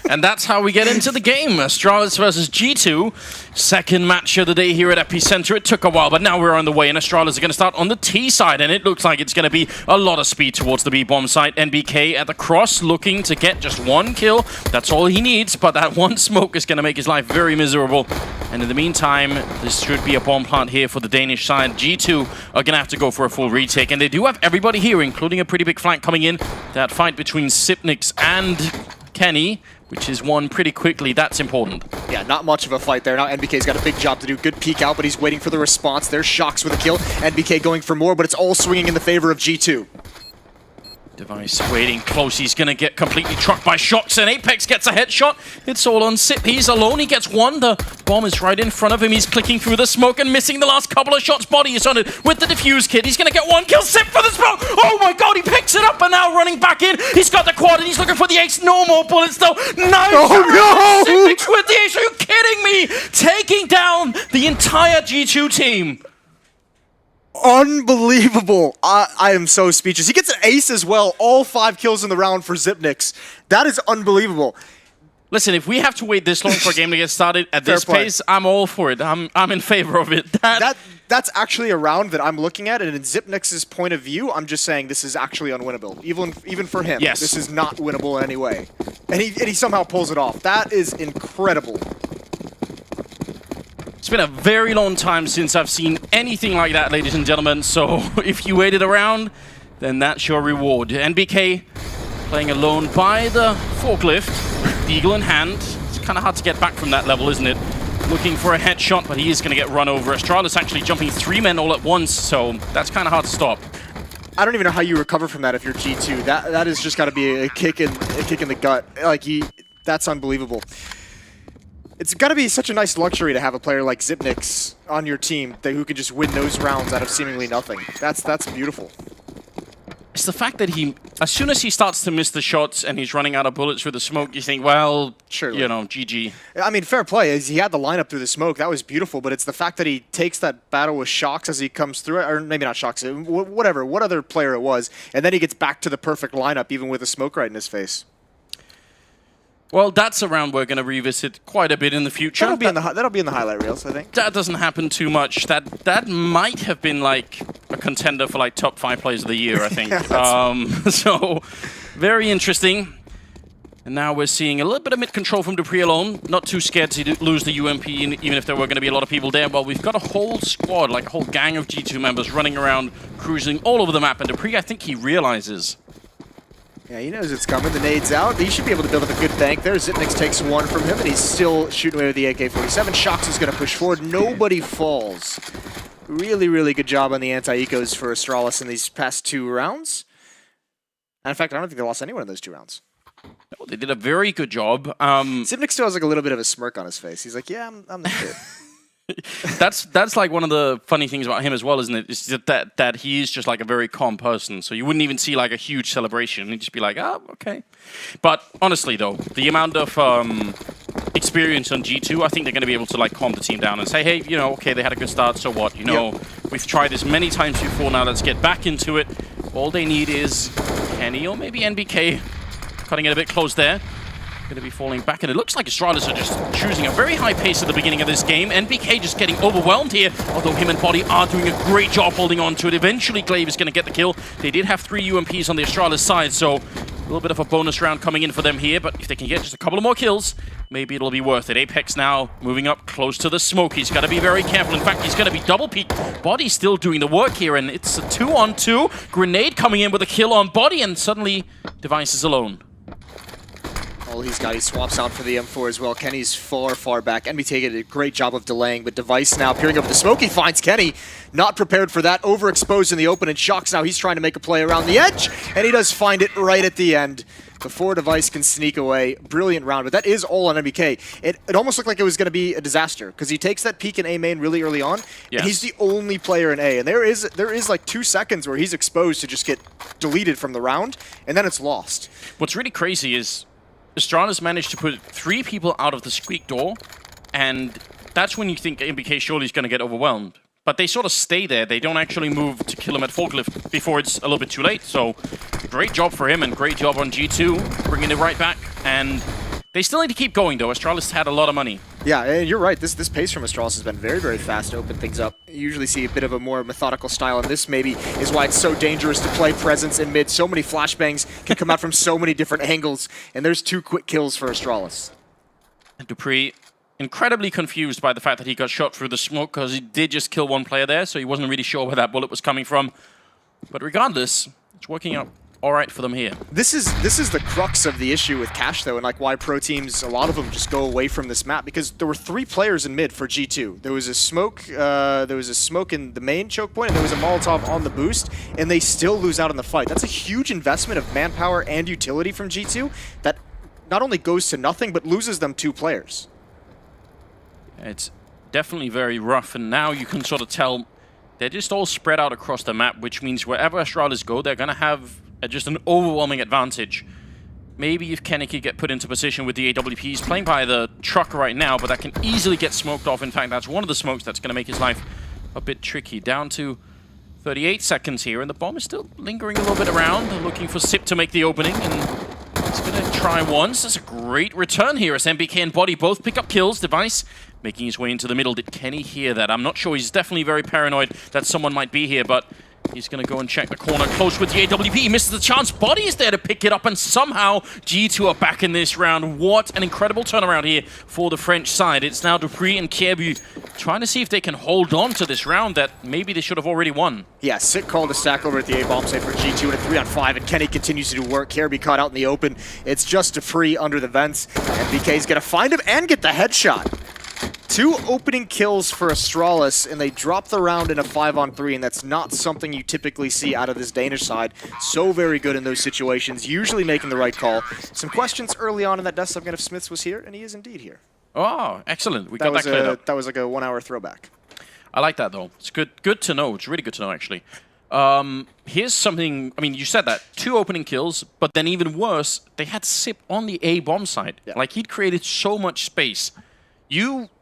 And that's how we get into the game. Astralis versus G2. Second match of the day here at EPICENTER. It took a while, but now we're on the way, and Astralis are going to start on the T side, and it looks like it's going to be a lot of speed towards the B-bomb site. NBK at the cross, looking to get just one kill. That's all he needs, but that one smoke is going to make his life very miserable. And in the meantime, this should be a bomb plant here for the Danish side. G2 are going to have to go for a full retake, and they do have everybody here, including a pretty big flank coming in. That fight between Sipnix and Kenny, which is won pretty quickly. That's important. Yeah, not much of a fight there. Now NBK's got a big job to do. Good peek out, but he's waiting for the response. There's Shocks with a kill. NBK going for more, but it's all swinging in the favor of G2. Device waiting close. He's going to get completely trucked by Shocks, and Apex gets a headshot. It's all on Sip. He's alone. He gets one. The bomb is right in front of him. He's clicking through the smoke and missing the last couple of shots. Body is on it with the defuse kit. He's going to get one kill. Sip for the smoke. Oh my god, he picks it up and now running back in. He's got the quad and he's looking for the ace. No more bullets though. Nice. Oh no! Sipnix with the ace. Are you kidding me? Taking down the entire G2 team. Unbelievable. I am so speechless. He gets an ace as well. All 5 kills in the round for Sipnix. That is unbelievable. Listen, if we have to wait this long for a game to get started at this pace, I'm all for it. I'm in favor of it. That's actually a round that I'm looking at, and in Sipnix's point of view, I'm just saying this is actually unwinnable. Even for him, yes. This is not winnable in any way. And he somehow pulls it off. That is incredible. It's been a very long time since I've seen anything like that, ladies and gentlemen. So if you waited around, then that's your reward. NBK playing alone by the forklift, eagle in hand. It's kind of hard to get back from that level, isn't it? Looking for a headshot, but he is going to get run over. Astralis actually jumping 3 men all at once, so that's kind of hard to stop. I don't even know how you recover from that if you're G2. That has just got to be a kick in the gut. Like that's unbelievable. It's got to be such a nice luxury to have a player like Sipnix on your team who can just win those rounds out of seemingly nothing. That's beautiful. It's the fact that as soon as he starts to miss the shots and he's running out of bullets through the smoke, you think, well, surely, you know, GG. I mean, fair play. He had the lineup through the smoke. That was beautiful, but it's the fact that he takes that battle with Shocks as he comes through it, or maybe not Shocks, whatever, what other player it was, and then he gets back to the perfect lineup even with the smoke right in his face. Well, that's a round we're going to revisit quite a bit in the future. That'll be in the highlight reels, I think. That doesn't happen too much. That might have been like a contender for like top 5 players of the year, I think. Yeah, so very interesting. And now we're seeing a little bit of mid-control from Dupree alone. Not too scared to lose the UMP, even if there were going to be a lot of people there. Well, we've got a whole squad, like a whole gang of G2 members running around, cruising all over the map. And Dupree, I think he realizes. Yeah, he knows it's coming. The nade's out. He should be able to build up a good bank there. Sipnix takes 1 from him, and he's still shooting away with the AK-47. Shocks is going to push forward. Nobody falls. Really, really good job on the anti-ecos for Astralis in these past 2 rounds. And in fact, I don't think they lost anyone in those 2 rounds. No, they did a very good job. Sipnix still has like a little bit of a smirk on his face. He's like, yeah, I'm the kid. That's like one of the funny things about him as well, isn't it? Is that he is just like a very calm person. So you wouldn't even see like a huge celebration. He'd just be like, oh, okay. But honestly, though, the amount of experience on G2, I think they're going to be able to like calm the team down and say, hey, you know, okay, they had a good start, so what? You know, we've tried this many times before. Now let's get back into it. All they need is Kenny or maybe NBK cutting it a bit close there. Going to be falling back, and it looks like Astralis are just choosing a very high pace at the beginning of this game. NBK just getting overwhelmed here, although him and Body are doing a great job holding on to it. Eventually, Glaive is going to get the kill. They did have 3 UMPs on the Astralis side, so a little bit of a bonus round coming in for them here, but if they can get just a couple of more kills, maybe it'll be worth it. Apex now moving up close to the smoke. He's got to be very careful. In fact, he's going to be double peeked. Body still doing the work here, and it's a 2-on-2. Grenade coming in with a kill on Body, and suddenly Device is alone. All he's got, he swaps out for the M4 as well. Kenny's far, far back. NBK did a great job of delaying, but Device now peering over the smoke. He finds Kenny, not prepared for that, overexposed in the open, and Shocks now. He's trying to make a play around the edge, and he does find it right at the end before Device can sneak away. Brilliant round, but that is all on NBK. It almost looked like it was going to be a disaster, because he takes that peek in A main really early on, and he's the only player in A, and there is like 2 seconds where he's exposed to just get deleted from the round, and then it's lost. What's really crazy is Astralis managed to put 3 people out of the squeak door, and that's when you think NBK surely is going to get overwhelmed. but they sort of stay there. They don't actually move to kill him at forklift before it's a little bit too late. So great job for him and great job on G2, bringing it right back. And they still need to keep going, though. Astralis had a lot of money. Yeah, and you're right. This pace from Astralis has been very, very fast to open things up. You usually see a bit of a more methodical style, and this maybe is why it's so dangerous to play presence in mid. So many flashbangs can come out from so many different angles, and there's 2 quick kills for Astralis. And Dupree, incredibly confused by the fact that he got shot through the smoke, because he did just kill one player there, so he wasn't really sure where that bullet was coming from. But regardless, it's working out all right for them here. This is the crux of the issue with Cash, though, and like why pro teams, a lot of them just go away from this map, because there were 3 players in mid for G2. There was a smoke in the main choke point, and there was a Molotov on the boost, and they still lose out in the fight. That's a huge investment of manpower and utility from G2 that not only goes to nothing, but loses them 2 players. It's definitely very rough, and now you can sort of tell they're just all spread out across the map, which means wherever Astralis go, they're going to have just an overwhelming advantage. Maybe if Kenny could get put into position with the AWP, he's playing by the truck right now, but that can easily get smoked off. In fact, that's one of the smokes that's going to make his life a bit tricky. Down to 38 seconds here, and the bomb is still lingering a little bit around, looking for Sip to make the opening, and he's going to try once. That's a great return here as MBK and Body both pick up kills. Device making his way into the middle. Did Kenny hear that? I'm not sure. He's definitely very paranoid that someone might be here, but he's going to go and check the corner close with the AWP. He misses the chance. Body is there to pick it up, and somehow G2 are back in this round. What an incredible turnaround here for the French side. It's now Dupree and Kierbu trying to see if they can hold on to this round that maybe they should have already won. Yeah, sick call to stack over at the A-bomb site for G2 at a 3-on-5, and Kenny continues to do work. Kierbu caught out in the open. It's just Dupree under the vents, and BK's going to find him and get the headshot. 2 opening kills for Astralis, and they drop the round in a 5-on-3, and that's not something you typically see out of this Danish side. So very good in those situations, usually making the right call. Some questions early on in that death subgun if Smiths was here, and he is indeed here. Oh, excellent. We got that cleared up. That was like a 1-hour throwback. I like that, though. It's good to know. It's really good to know, actually. Here's something, I mean, you said that. 2 opening kills, but then even worse, they had Sip on the A-bomb side. Yeah. Like, he'd created so much space.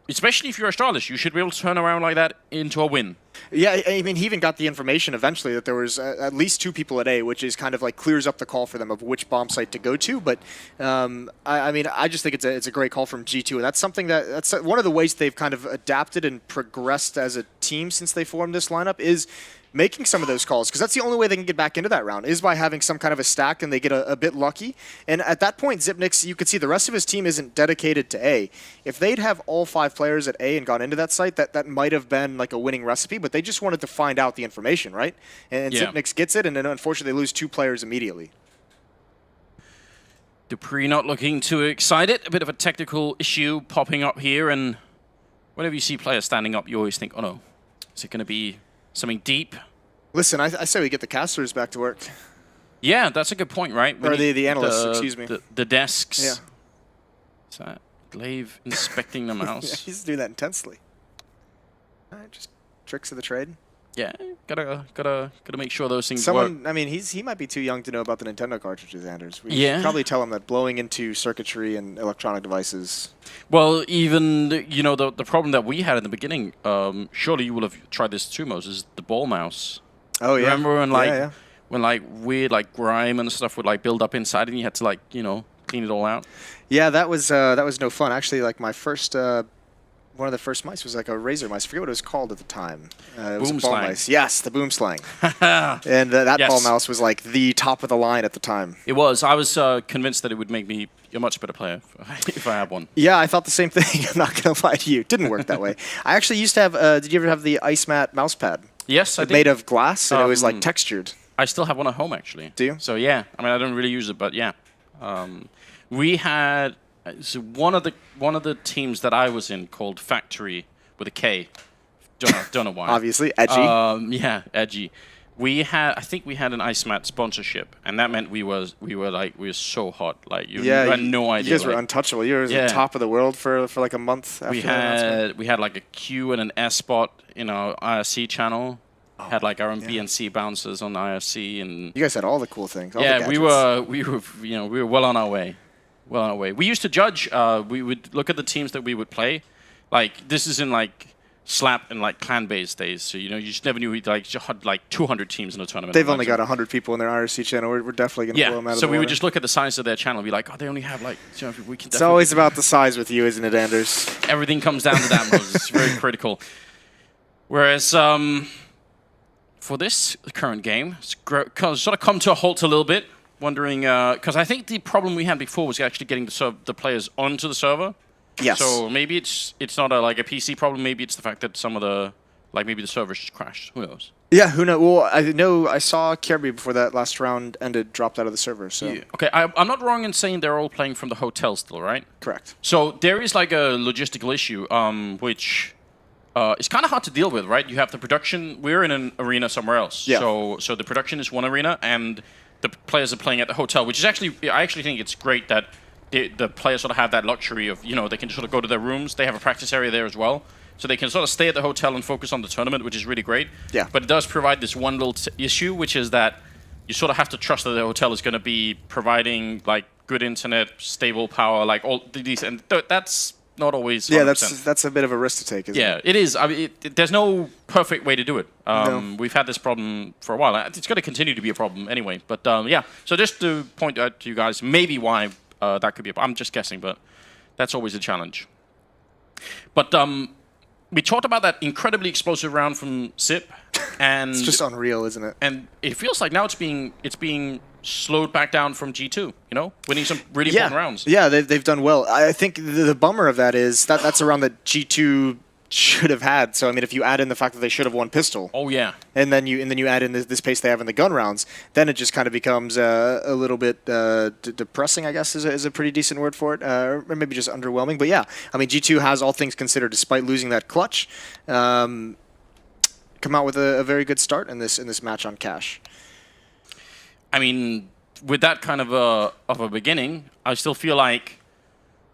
Especially if you're Astralis, you should be able to turn around like that into a win. Yeah, I mean, he even got the information eventually that there was at least 2 people at A, which is kind of like clears up the call for them of which bomb site to go to. But I mean, I just think it's a great call from G2, and that's something that's one of the ways they've kind of adapted and progressed as a team since they formed this lineup is making some of those calls, because that's the only way they can get back into that round, is by having some kind of a stack and they get a bit lucky. And at that point, Zipnix, you could see the rest of his team isn't dedicated to A. If they'd have all 5 players at A and gone into that site, that might have been like a winning recipe, but they just wanted to find out the information, right? And yeah. Zipnix gets it, and then unfortunately they lose 2 players immediately. Dupree not looking too excited. A bit of a technical issue popping up here, and whenever you see players standing up, you always think, oh no, is it going to be something deep? Listen, I say we get the casters back to work. Yeah, that's a good point, right? Or the analysts, excuse me. The desks. Yeah. Is that Glaive inspecting the mouse? Yeah, he's doing that intensely. All right, just tricks of the trade. Yeah, gotta make sure those things work. I mean, he might be too young to know about the Nintendo cartridges, Anders. We should probably tell him that blowing into circuitry and electronic devices. Well, even you know the problem that we had in the beginning. Surely you will have tried this too, Moses. The ball mouse. Oh yeah. Remember when when weird grime and stuff would build up inside, and you had to clean it all out. Yeah, that was no fun. Actually, my first. One of the first mice was like a razor mice. I forget what it was called at the time. It was a ball mice. Yes, the boom slang. And that ball mouse was like the top of the line at the time. It was. I was convinced that it would make me a much better player if I had one. Yeah, I thought the same thing. I'm not going to lie to you. It didn't work that way. I actually used to have, did you ever have the Ice Mat mouse pad? Yes, I did. Made of glass, and it was textured. I still have one at home, actually. Do you? So yeah, I mean, I don't really use it, but yeah. We had one of the teams that I was in called Factory with a K. Don't know why. Obviously, edgy. Yeah, edgy. I think we had an Ice Mat sponsorship, and that meant we were so hot. You had no idea. You guys were untouchable. You were the top of the world for like a month after we had like a Q and an S spot in our IRC channel. Had our own BNC bouncers on IRC, and you guys had all the cool things. Yeah, we were well on our way. Well on our way. We used to judge. We would look at the teams that we would play. This is in slap in like clan-based days. So you just never knew you had like 200 teams in a tournament. They've only got 100 people in their IRC channel. We're definitely going to blow them out of the so we water. would just look at the size of their channel and be like, oh, they only have like, we can. It's always about the size with you, isn't it, Anders? Everything comes down to that, Moses. It's very critical. Whereas for this current game, it's sort of come to a halt a little bit. Wondering, because I think the problem we had before was actually getting the players onto the server. Yes. So maybe it's not a PC problem. Maybe it's the fact that some of the maybe the servers just crashed. Who knows? Yeah, who knows? Well, I know I saw Kirby before that last round ended, dropped out of the server. So yeah. Okay, I'm not wrong in saying they're all playing from the hotel still, right? Correct. So there is like a logistical issue, which is kind of hard to deal with, right? You have the production. We're in an arena somewhere else. Yeah. So the production is one arena, and the players are playing at the hotel, which is I actually think it's great that the players sort of have that luxury of, they can sort of go to their rooms. They have a practice area there as well. So they can sort of stay at the hotel and focus on the tournament, which is really great. Yeah. But it does provide this one little issue, which is that you sort of have to trust that the hotel is going to be providing like good internet, stable power, like all these, and that's not always 100%. Yeah, that's a bit of a risk to take, isn't it? Yeah, it is. I mean, there's no perfect way to do it. No. We've had this problem for a while. It's going to continue to be a problem anyway. But yeah, so just to point out to you guys, maybe why that could be a problem. I'm just guessing, but that's always a challenge. But we talked about that incredibly explosive round from Zip, and It's just unreal, isn't it? and it feels like now it's being slowed back down from G2, winning some really important rounds. Yeah, they've done well. I think the bummer of that is that's a round that G2 should have had. So I mean, if you add in the fact that they should have won pistol, Oh yeah. and then you add in this pace they have in the gun rounds, then it just kind of becomes a little bit depressing, I guess is a pretty decent word for it, or maybe just underwhelming. But yeah, I mean, G2 has, all things considered, despite losing that clutch, come out with a very good start in this match on Cash. I mean, with that kind of a beginning, I still feel like,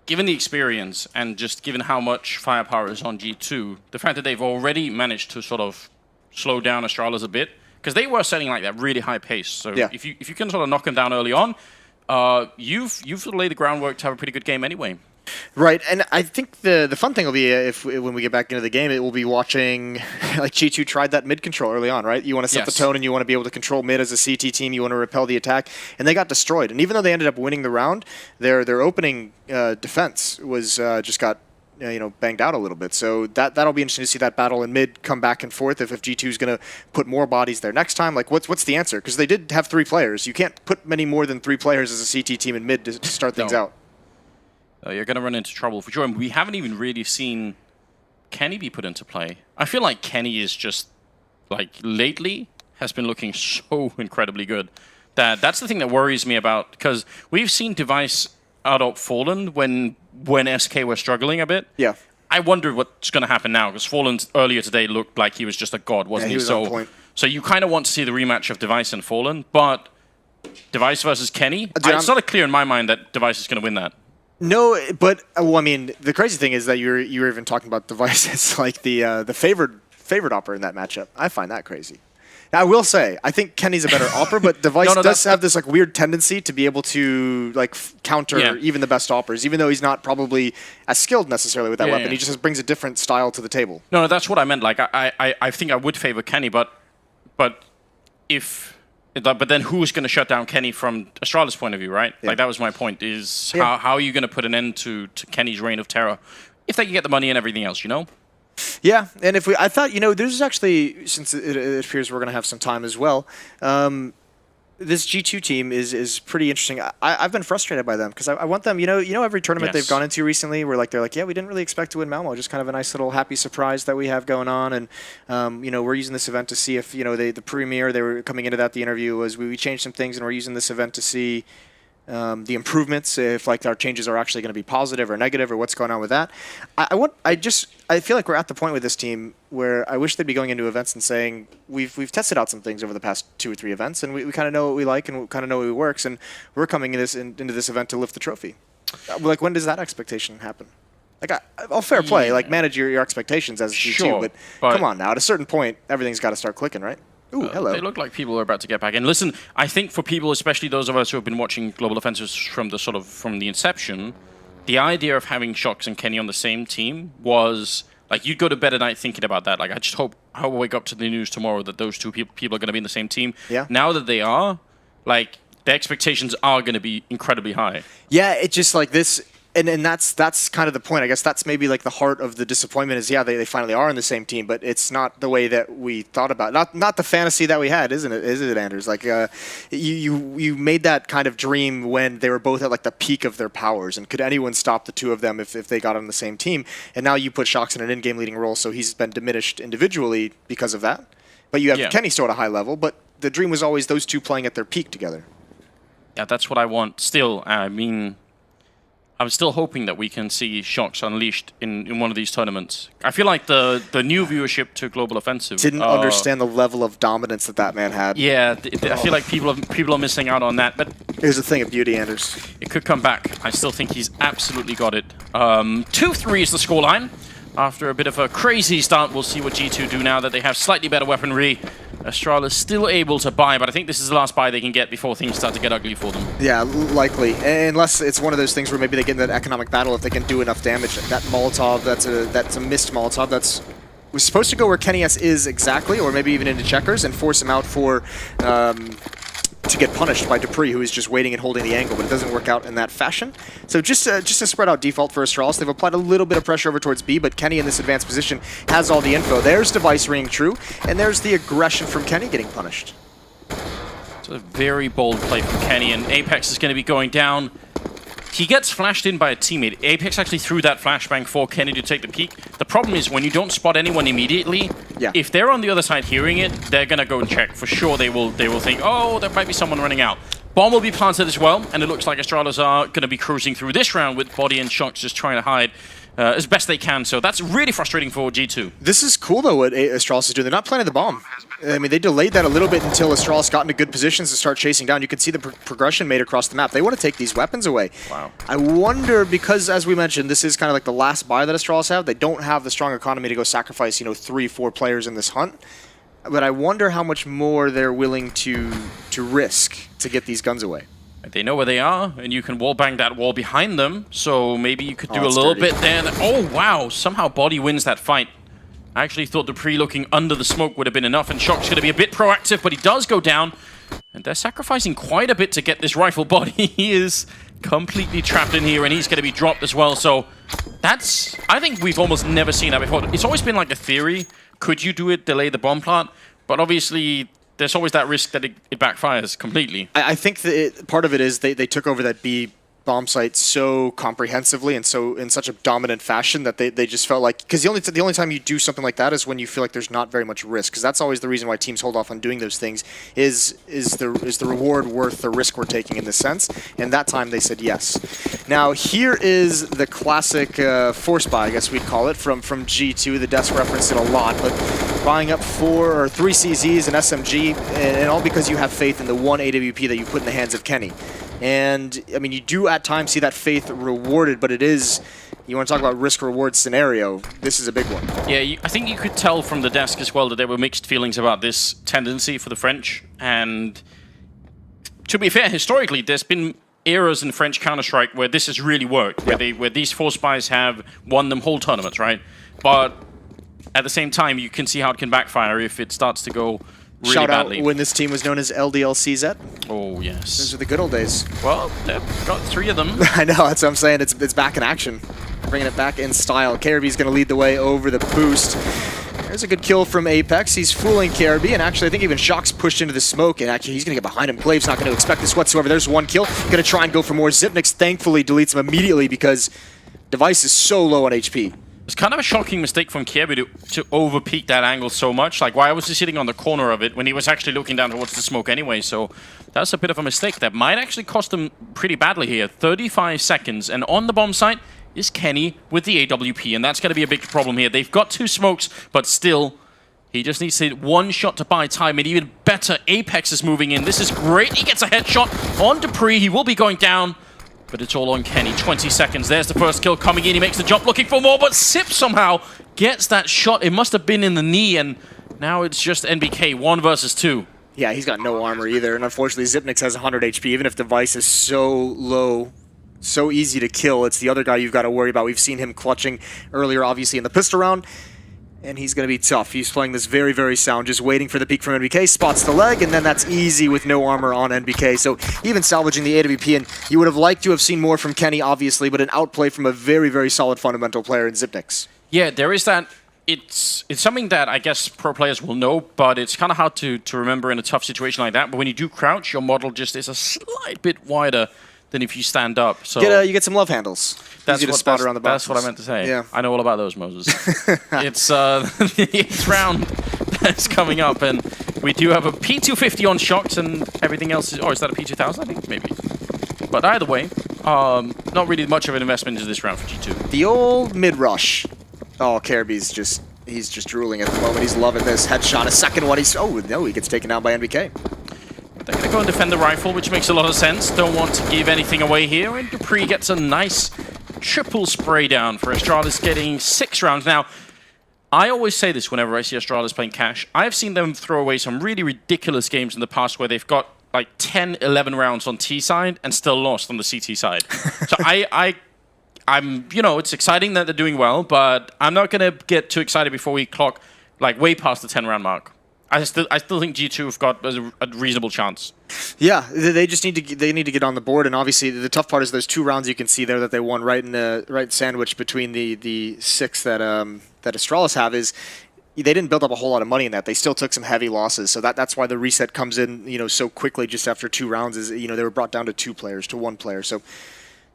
given the experience and just given how much firepower is on G2, the fact that they've already managed to sort of slow down Astralis a bit, because they were setting like that really high pace. So Yeah. if you can sort of knock them down early on, you've sort of laid the groundwork to have a pretty good game anyway. Right, and I think the fun thing will be when we get back into the game, it will be watching like G2 tried that mid control early on, right? You want to set the tone and you want to be able to control mid as a CT team. You want to repel the attack, and they got destroyed. And even though they ended up winning the round, their opening defense was just got banged out a little bit. So that'll be interesting to see that battle in mid come back and forth. If G2 is going to put more bodies there next time, like what's the answer? Because they did have 3 players. You can't put many more than 3 players as a CT team in mid to start things out. You're going to run into trouble for sure. And we haven't even really seen Kenny be put into play. I feel like Kenny is just, like, lately has been looking so incredibly good. That's the thing that worries me about, because we've seen Device out of Fallen when SK were struggling a bit. Yeah. I wonder what's going to happen now, because Fallen earlier today looked like he was just a god, wasn't he was on point. So you kind of want to see the rematch of Device and Fallen, but Device versus Kenny, it's not clear in my mind that Device is going to win that. No, but well, I mean, the crazy thing is that you were even talking about Device as like the favorite opera in that matchup. I find that crazy. Now, I will say, I think Kenny's a better opera, but Device does have this like weird tendency to be able to like counter even the best operas, even though he's not probably as skilled necessarily with that weapon. He just brings a different style to the table. No, that's what I meant. Like I think I would favor Kenny, but then who's going to shut down Kenny from Astralis' point of view, right? Yeah. Like, that was my point, is how are you going to put an end to Kenny's reign of terror if they can get the money and everything else, Yeah, and I thought, there's actually, since it appears we're going to have some time as well, this G2 team is pretty interesting. I've been frustrated by them because I want them, every tournament they've gone into recently where they're like, yeah, we didn't really expect to win Malmo, just kind of a nice little happy surprise that we have going on. And, we're using this event to see if, the premiere, they were coming into that, the interview was we changed some things and we're using this event to see the improvements, if like our changes are actually going to be positive or negative or what's going on with that. I feel like we're at the point with this team where I wish they'd be going into events and saying we've tested out some things over the past 2 or 3 events and we kind of know what we like and we kind of know what works, and we're coming into this event to lift the trophy. Like, when does that expectation happen? Like, all fair play, like manage your expectations as a G2, but come on now, at a certain point everything's got to start clicking, right? Ooh, hello. They look like people are about to get back in. Listen, I think for people, especially those of us who have been watching Global Offensives from the inception, the idea of having Shox and Kenny on the same team was Like, you'd go to bed at night thinking about that. Like, I just hope I wake up to the news tomorrow that those two people are going to be in the same team. Yeah. Now that they are, like, the expectations are going to be incredibly high. Yeah, it just like this, and that's kind of the point. I guess that's maybe like the heart of the disappointment is, yeah, they finally are in the same team, but it's not the way that we thought about it. Not the fantasy that we had, isn't it? Is it, Anders? Like, you made that kind of dream when they were both at like the peak of their powers, and could anyone stop the two of them if they got on the same team? And now you put Shox in an in-game leading role, so he's been diminished individually because of that. But you have Kenny still at a high level, but the dream was always those two playing at their peak together. Yeah, that's what I want. Still, I mean, I'm still hoping that we can see Shox unleashed in one of these tournaments. I feel like the new viewership to Global Offensive didn't understand the level of dominance that man had. Yeah, I feel like people are missing out on that. But here's the thing of beauty, Anders. It could come back. I still think he's absolutely got it. 2-3 is the scoreline. After a bit of a crazy start, we'll see what G2 do now that they have slightly better weaponry. Astralis still able to buy, but I think this is the last buy they can get before things start to get ugly for them. Yeah, likely. Unless it's one of those things where maybe they get in that economic battle if they can do enough damage. That Molotov, that's a missed Molotov. Was supposed to go where Kenny S is exactly, or maybe even into checkers, and force him out for to get punished by Dupree, who is just waiting and holding the angle, but it doesn't work out in that fashion. So just a spread out default for Astralis. They've applied a little bit of pressure over towards B, but Kenny in this advanced position has all the info. There's Device ringing true, and there's the aggression from Kenny getting punished. It's a very bold play from Kenny, and Apex is going to be going down. He gets flashed in by a teammate. Apex actually threw that flashbang for Kenny to take the peek. The problem is when you don't spot anyone immediately, if they're on the other side hearing it, they're going to go and check. For sure, they will think, oh, there might be someone running out. Bomb will be planted as well, and it looks like Astralis are going to be cruising through this round with Body and Shox just trying to hide as best they can. So that's really frustrating for G2. This is cool, though, what Astralis is doing. They're not planting the bomb. I mean, they delayed that a little bit until Astralis got into good positions to start chasing down. You can see the progression made across the map. They want to take these weapons away. Wow. I wonder, because as we mentioned, this is kind of like the last buy that Astralis have. They don't have the strong economy to go sacrifice, 3-4 players in this hunt. But I wonder how much more they're willing to risk to get these guns away. They know where they are, and you can wallbang that wall behind them, so maybe you could do a little bit there. Oh, wow. Somehow Body wins that fight. I actually thought Dupree looking under the smoke would have been enough, and Shock's going to be a bit proactive, but he does go down. And they're sacrificing quite a bit to get this rifle. Body. He is completely trapped in here, and he's going to be dropped as well. So that's... I think we've almost never seen that before. It's always been like a theory. Could you do it, delay the bomb plant? But obviously... there's always that risk that it backfires completely. I think that part of it is they took over that B bomb site so comprehensively and so in such a dominant fashion that they just felt like, because the only time you do something like that is when you feel like there's not very much risk, because that's always the reason why teams hold off on doing those things is the reward worth the risk we're taking in this sense, and that time they said yes. Now here is the classic force buy, I guess we'd call it, from G2. The desk referenced it a lot, but buying up 4 or 3 CZs, an SMG, and all because you have faith in the one AWP that you put in the hands of Kenny. And, I mean, you do at times see that faith rewarded, but it is, you want to talk about risk-reward scenario, this is a big one. Yeah, I think you could tell from the desk as well that there were mixed feelings about this tendency for the French. And to be fair, historically, there's been eras in French Counter-Strike where this has really worked, where these force buys have won them whole tournaments, right? But at the same time, you can see how it can backfire if it starts to go really Shout badly. out when this team was known as LDLCZ. Oh, yes. Those are the good old days. Well, they've got 3 of them. I know, that's what I'm saying. It's back in action. Bringing it back in style. KRB's going to lead the way over the boost. There's a good kill from Apex. He's fooling KRB, and actually I think even Shock's pushed into the smoke, and actually he's going to get behind him. Clave's not going to expect this whatsoever. There's 1 kill. Going to try and go for more. Zipnix thankfully deletes him immediately because Device is so low on HP. It's kind of a shocking mistake from Kirby to over-peak that angle so much. Like, why was he sitting on the corner of it when he was actually looking down towards the smoke anyway? So that's a bit of a mistake that might actually cost him pretty badly here. 35 seconds, and on the bomb site is Kenny with the AWP, and that's going to be a big problem here. They've got 2 smokes, but still, he just needs to hit 1 shot to buy time, and even better, Apex is moving in. This is great. He gets a headshot on Dupree. He will be going down. But it's all on Kenny. 20 seconds. There's the first kill coming in. He makes the jump looking for more, but Sip somehow gets that shot. It must have been in the knee, and now it's just NBK 1 versus 2. Yeah, he's got no armor either, and unfortunately Zipnix has 100 HP, even if Device is so low so easy to kill. It's the other guy you've got to worry about. We've seen him clutching earlier, obviously, in the pistol round. And he's going to be tough. He's playing this very, very sound, just waiting for the peek from NBK, spots the leg, and then that's easy with no armor on NBK. So even salvaging the AWP, and you would have liked to have seen more from Kenny, obviously, but an outplay from a very, very solid fundamental player in Zipnix. Yeah, there is that. It's something that I guess pro players will know, but it's kind of hard to remember in a tough situation like that. But when you do crouch, your model just is a slight bit wider than if you stand up. So you get some love handles. That's easy to spot around the box. That's what I meant to say. Yeah. I know all about those, Moses. It's the 8th round that's coming up, and we do have a P250 on Shox, and everything else is... Oh, is that a P2000? I think, maybe. But either way, not really much of an investment into this round for G2. The old mid-rush. Oh, Caribbe's just... He's just drooling at the moment. He's loving this headshot. A second one. He's... Oh, no, he gets taken down by NBK. They're going to go and defend the rifle, which makes a lot of sense. Don't want to give anything away here, and Dupree gets a nice... triple spray down for Astralis, getting 6 rounds. Now, I always say this whenever I see Astralis playing Cash. I have seen them throw away some really ridiculous games in the past where they've got like 10, 11 rounds on T side and still lost on the CT side. So I'm, you know, it's exciting that they're doing well, but I'm not going to get too excited before we clock like way past the 10 round mark. I still think G2 have got a reasonable chance. Yeah, they just need to get on the board, and obviously the tough part is those 2 rounds you can see there that they won right sandwich between the 6 that Astralis have is they didn't build up a whole lot of money in that. They still took some heavy losses, so that's why the reset comes in, you know, so quickly just after 2 rounds. Is, you know, they were brought down to 2 players to 1 player. So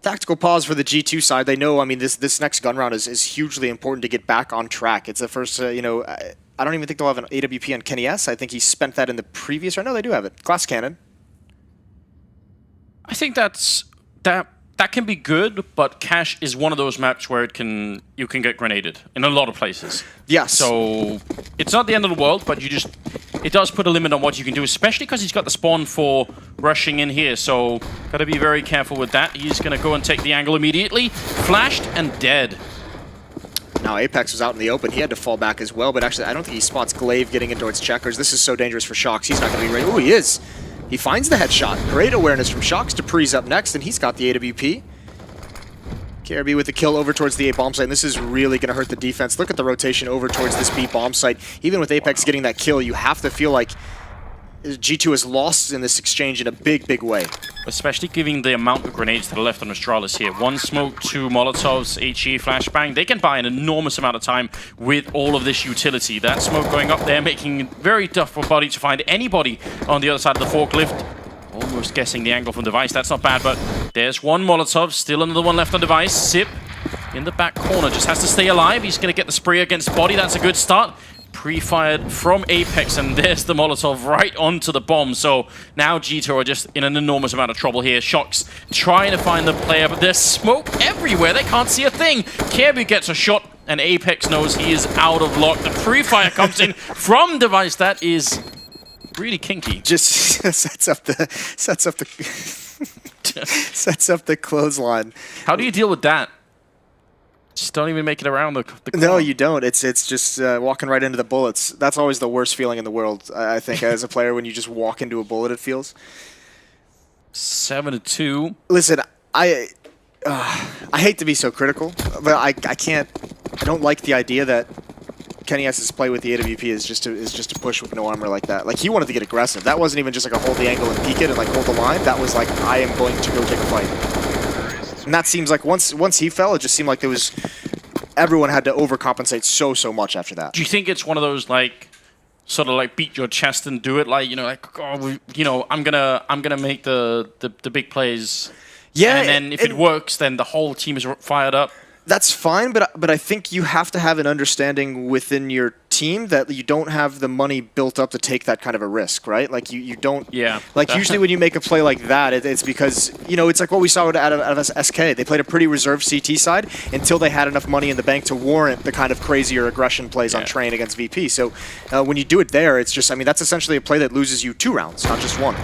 tactical pause for the G2 side. They know, I mean, this next gun round is hugely important to get back on track. It's the first, you know. I don't even think they'll have an AWP on Kenny S. I think he spent that in the previous round. No, they do have it. Glass cannon. I think that can be good, but Cash is one of those maps where you can get grenaded in a lot of places. Yes. So it's not the end of the world, but it does put a limit on what you can do, especially because he's got the spawn for rushing in here. So got to be very careful with that. He's going to go and take the angle immediately. Flashed and dead. Now Apex was out in the open. He had to fall back as well, but actually I don't think he spots Glaive getting in towards Checkers. This is so dangerous for Shox. He's not going to be ready. Oh, he is. He finds the headshot. Great awareness from Shox. Dupree's up next, and he's got the AWP. KRB with the kill over towards the A bomb site, and this is really going to hurt the defense. Look at the rotation over towards this B bomb site. Even with Apex getting that kill, you have to feel like G2 is lost in this exchange in a big, big way. Especially given the amount of grenades that are left on Astralis here. 1 smoke, 2 Molotovs, HE, flashbang. They can buy an enormous amount of time with all of this utility. That smoke going up there, making it very tough for Buddy to find anybody on the other side of the forklift. Almost guessing the angle from Device. That's not bad, but there's 1 Molotov. Still another one left on Device. Sip in the back corner. Just has to stay alive. He's going to get the spray against Body. That's a good start. Pre-fired from Apex, and there's the Molotov right onto the bomb. So now G2 are just in an enormous amount of trouble here. Shox trying to find the player, but there's smoke everywhere. They can't see a thing. Kirby gets a shot, and Apex knows he is out of luck. The pre-fire comes in from Device. That is really kinky. Just sets up the sets up the clothesline. How do you deal with that? Just don't even make it around the corner. No, you don't. It's just walking right into the bullets. That's always the worst feeling in the world, I think, as a player, when you just walk into a bullet, it feels. 7-2. Listen, I hate to be so critical, but I can't. I don't like the idea that Kenny S's play with the AWP is just to push with no armor like that. Like, he wanted to get aggressive. That wasn't even just like a hold the angle and peek it and like hold the line. That was like, I am going to go take a fight. And that seems like once he fell, it just seemed like there was everyone had to overcompensate so much after that. Do you think it's one of those like sort of like beat your chest and do it, like, you know, like, oh, you know, I'm gonna make the big plays. Yeah, and then if it works, then the whole team is fired up. That's fine, but I think you have to have an understanding within your team that you don't have the money built up to take that kind of a risk, right? Like you don't. Yeah. Like usually when you make a play like that, it's because, you know, it's like what we saw out of SK. They played a pretty reserved CT side until they had enough money in the bank to warrant the kind of crazier aggression plays on train against VP. So when you do it there, it's just, I mean, that's essentially a play that loses you 2 rounds, not just 1.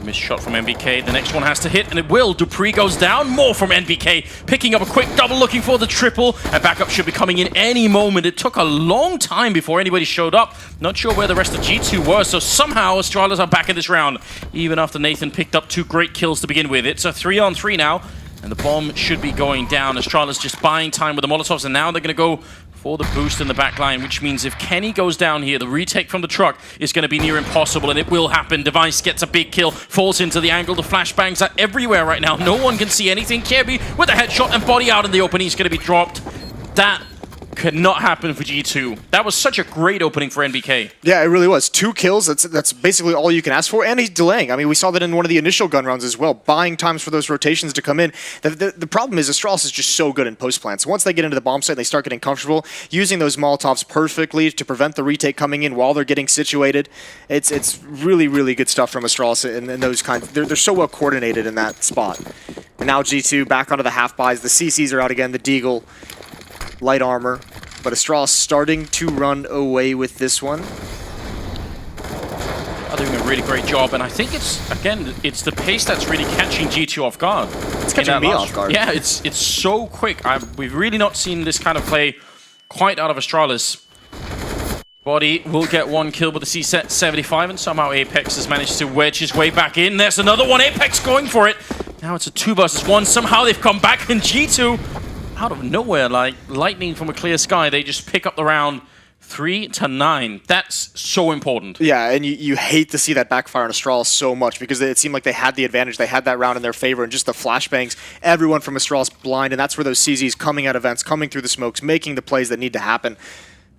Missed shot from NBK. The next one has to hit, and it will. Dupree goes down. More from NBK. Picking up a quick double, looking for the triple. And backup should be coming in any moment. It took a long time before anybody showed up. Not sure where the rest of G2 were, so somehow Astralis are back in this round. Even after Nathan picked up 2 great kills to begin with. It's a 3-on-3 now. And the bomb should be going down. Astralis just buying time with the Molotovs, and now they're going to go for the boost in the back line, which means if Kenny goes down here, the retake from the truck is going to be near impossible, and it will happen. Device gets a big kill, falls into the angle. The flashbangs are everywhere right now. No one can see anything. Kirby with a headshot and body out in the open. He's going to be dropped. That could not happen for G2. That was such a great opening for NBK. Yeah, it really was. 2 kills, that's basically all you can ask for, and he's delaying. I mean, we saw that in one of the initial gun rounds as well, buying times for those rotations to come in. The problem is Astralis is just so good in post plants. Once they get into the bomb site, they start getting comfortable, using those Molotovs perfectly to prevent the retake coming in while they're getting situated. It's really, really good stuff from Astralis and those kinds. They're so well coordinated in that spot. And now G2 back onto the half buys. The CCs are out again, the Deagle. Light armor, but Astralis starting to run away with this one. They're doing a really great job, and I think it's the pace that's really catching G2 off guard. It's catching me off guard. Yeah, it's so quick. We've really not seen this kind of play quite out of Astralis. Body will get 1 kill with the C-75, and somehow Apex has managed to wedge his way back in. There's another one, Apex going for it. Now it's a 2 versus 1. Somehow they've come back, and G2 out of nowhere, like lightning from a clear sky, they just pick up the round 3-9. That's so important. Yeah, and you hate to see that backfire on Astralis so much because it seemed like they had the advantage. They had that round in their favor, and just the flashbangs, everyone from Astralis blind, and that's where those CZs coming out of vents, coming through the smokes, making the plays that need to happen.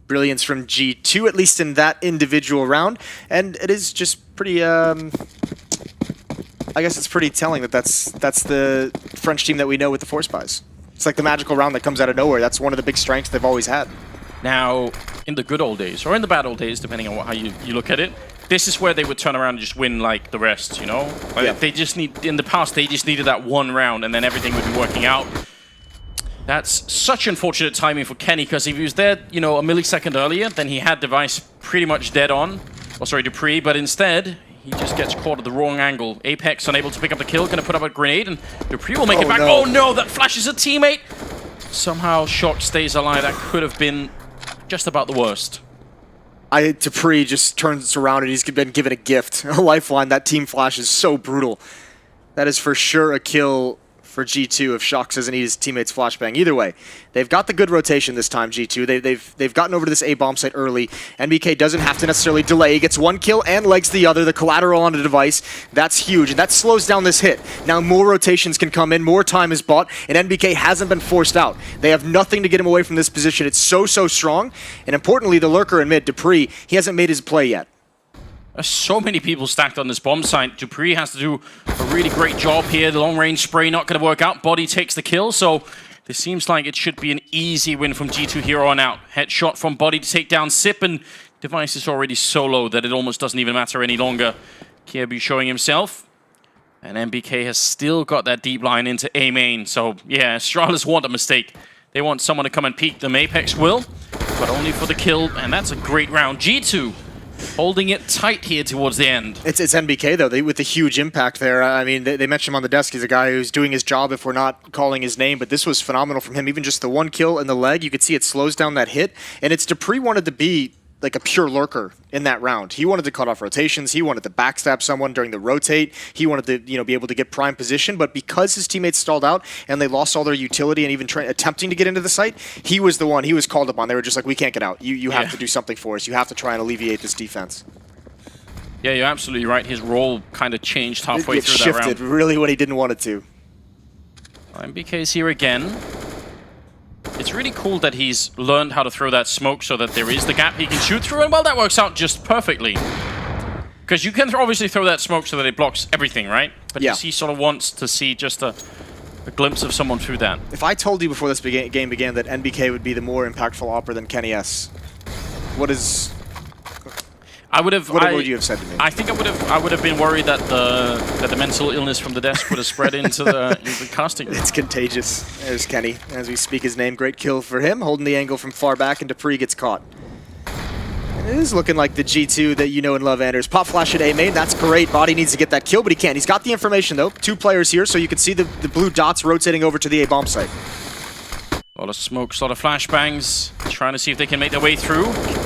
Brilliance from G2, at least in that individual round, and it is just pretty... I guess it's pretty telling that that's the French team that we know with the Force Buys. It's like the magical round that comes out of nowhere. That's one of the big strengths they've always had. Now, in the good old days, or in the bad old days, depending on how you look at it, this is where they would turn around and just win like the rest, you know? Like, yeah. They just need, in the past, they just needed that one round and then everything would be working out. That's such unfortunate timing for Kenny, because if he was there, you know, a millisecond earlier, then he had Device pretty much dead on. Oh, sorry, Dupree, but instead, he just gets caught at the wrong angle. Apex unable to pick up the kill, gonna put up a grenade, and Dupree will make it back. No. Oh no, that flashes a teammate! Somehow Shock stays alive. That could have been just about the worst. Dupree just turns around and he's been given a gift. A lifeline. That team flash is so brutal. That is for sure a kill for G2 if Shock doesn't eat his teammates flashbang. Either way, they've got the good rotation this time, G2. They've gotten over to this A-bomb site early. NBK doesn't have to necessarily delay. He gets 1 kill and legs the other. The collateral on the Device. That's huge, and that slows down this hit. Now more rotations can come in, more time is bought, and NBK hasn't been forced out. They have nothing to get him away from this position. It's so strong, and importantly, the lurker in mid, Dupree, he hasn't made his play yet. There's so many people stacked on this bomb site. Dupree has to do a really great job here. The long-range spray not going to work out. Body takes the kill, so this seems like it should be an easy win from G2 here on out. Headshot from Body to take down Sip, and Device is already so low that it almost doesn't even matter any longer. Kirby showing himself, and NBK has still got that deep line into A main. So yeah, Astralis want a mistake. They want someone to come and peek them. Apex will, but only for the kill, and that's a great round. G2 holding it tight here towards the end. It's NBK, though, with the huge impact there. I mean, they mentioned him on the desk. He's a guy who's doing his job if we're not calling his name, but this was phenomenal from him. Even just the 1 kill in the leg, you could see it slows down that hit, and it's Dupree wanted to be like a pure lurker in that round. He wanted to cut off rotations. He wanted to backstab someone during the rotate. He wanted to, be able to get prime position. But because his teammates stalled out and they lost all their utility and even attempting to get into the site, he was the one. He was called upon. They were just like, we can't get out. You have to do something for us. You have to try and alleviate this defense. Yeah, you're absolutely right. His role kind of changed halfway through that round. It shifted really when he didn't want it to. MBK's here again. It's really cool that he's learned how to throw that smoke so that there is the gap he can shoot through, and well, that works out just perfectly. Because you can obviously throw that smoke so that it blocks everything, right? But yeah. he sort of wants to see just a glimpse of someone through that. If I told you before this game began that NBK would be the more impactful opera than Kenny S, what would you have said to me? I think I would have been worried that the mental illness from the desk would have spread into the casting room. It's contagious. There's Kenny as we speak his name. Great kill for him, holding the angle from far back, and Dupree gets caught. And it is looking like the G2 that you know and love, Anders. Pop flash at A main. That's great. Body needs to get that kill, but he can't. He's got the information though. 2 players here, so you can see the blue dots rotating over to the A bomb site. A lot of smokes, a lot of flashbangs, trying to see if they can make their way through.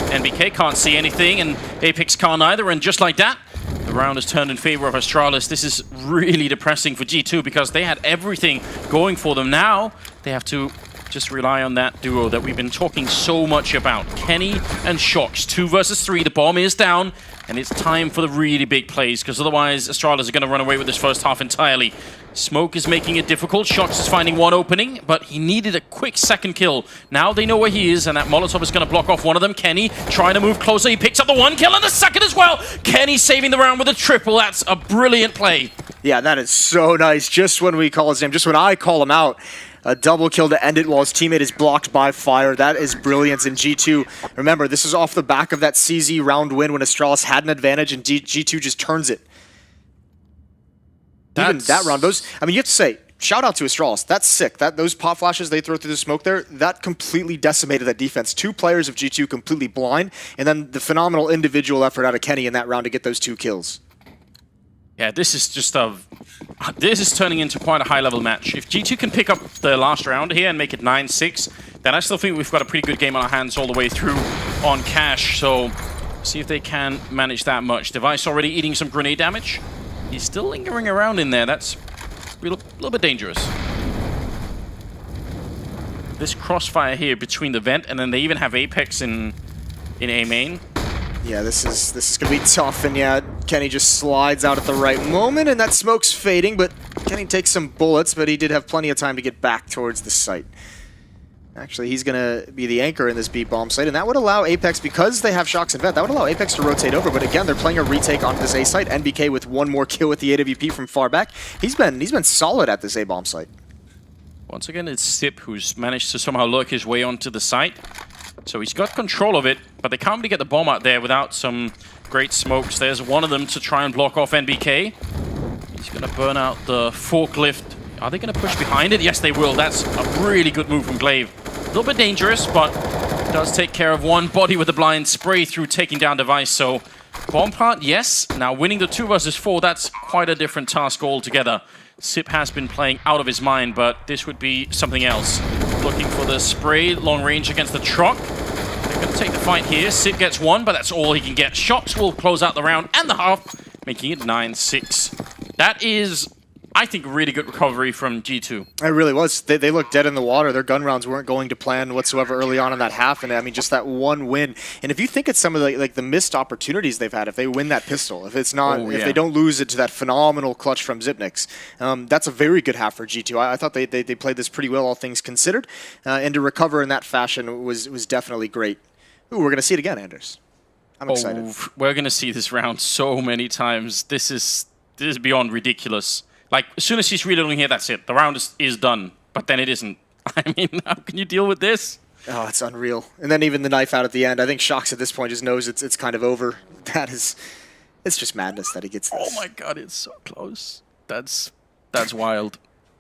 NBK can't see anything, and Apex can't either, and just like that, the round has turned in favor of Astralis. This is really depressing for G2 because they had everything going for them. Now they have to just rely on that duo that we've been talking so much about. Kenny and Shox, 2 versus 3. The bomb is down, and it's time for the really big plays, because otherwise Astralis are going to run away with this first half entirely. Smoke is making it difficult. Shox is finding one opening, but he needed a quick second kill. Now they know where he is, and that Molotov is going to block off one of them. Kenny trying to move closer. He picks up the one kill and the second as well. Kenny saving the round with a triple. That's a brilliant play. Yeah, that is so nice. Just when we call his name, just when I call him out, a double kill to end it while his teammate is blocked by fire. That is brilliance in G2. Remember, this is off the back of that CZ round win when Astralis had an advantage and G2 just turns it. Even that round, I mean, you have to say, shout out to Astralis. That's sick. Those pop flashes they throw through the smoke there, that completely decimated that defense. 2 players of G2 completely blind, and then the phenomenal individual effort out of Kenny in that round to get those 2 kills. Yeah, this is just this is turning into quite a high-level match. If G2 can pick up the last round here and make it 9-6, then I still think we've got a pretty good game on our hands all the way through on Cash. So, see if they can manage that much. Device already eating some grenade damage. He's still lingering around in there. That's a little bit dangerous. This crossfire here between the vent, and then they even have Apex in A main. Yeah, this is gonna be tough, and yeah, Kenny just slides out at the right moment, and that smoke's fading, but Kenny takes some bullets, but he did have plenty of time to get back towards the site. Actually, he's gonna be the anchor in this B bomb site, and that would allow Apex, because they have Shox and Vent, that would allow Apex to rotate over, but again, they're playing a retake onto this A site. NBK with 1 more kill with the AWP from far back. He's been solid at this A bomb site. Once again, it's Sip who's managed to somehow lurk his way onto the site. So he's got control of it, but they can't really get the bomb out there without some great smokes. There's one of them to try and block off NBK. He's going to burn out the forklift. Are they going to push behind it? Yes, they will. That's a really good move from Glaive. A little bit dangerous, but does take care of one body with a blind spray through taking down Device. So bomb plant, yes. Now winning the 2 versus 4, that's quite a different task altogether. Sip has been playing out of his mind, but this would be something else. Looking for the spray, long range against the truck. They're going to take the fight here. Sip gets 1, but that's all he can get. Shox will close out the round and the half, making it 9-6. That is, I think, a really good recovery from G2. It really was. They looked dead in the water. Their gun rounds weren't going to plan whatsoever early on in that half, and I mean, just that 1 win. And if you think it's some of the missed opportunities they've had, if they win that pistol, if it's not, if they don't lose it to that phenomenal clutch from Xyp9x, that's a very good half for G2. I thought they played this pretty well, all things considered, and to recover in that fashion was definitely great. Ooh, we're gonna see it again, Anders. I'm excited. We're gonna see this round so many times. This is beyond ridiculous. Like, as soon as he's reloading here, that's it. The round is done. But then it isn't. I mean, how can you deal with this? Oh, it's unreal. And then even the knife out at the end. I think Shox at this point just knows it's kind of over. It's just madness that he gets this. Oh my god, it's so close. That's wild.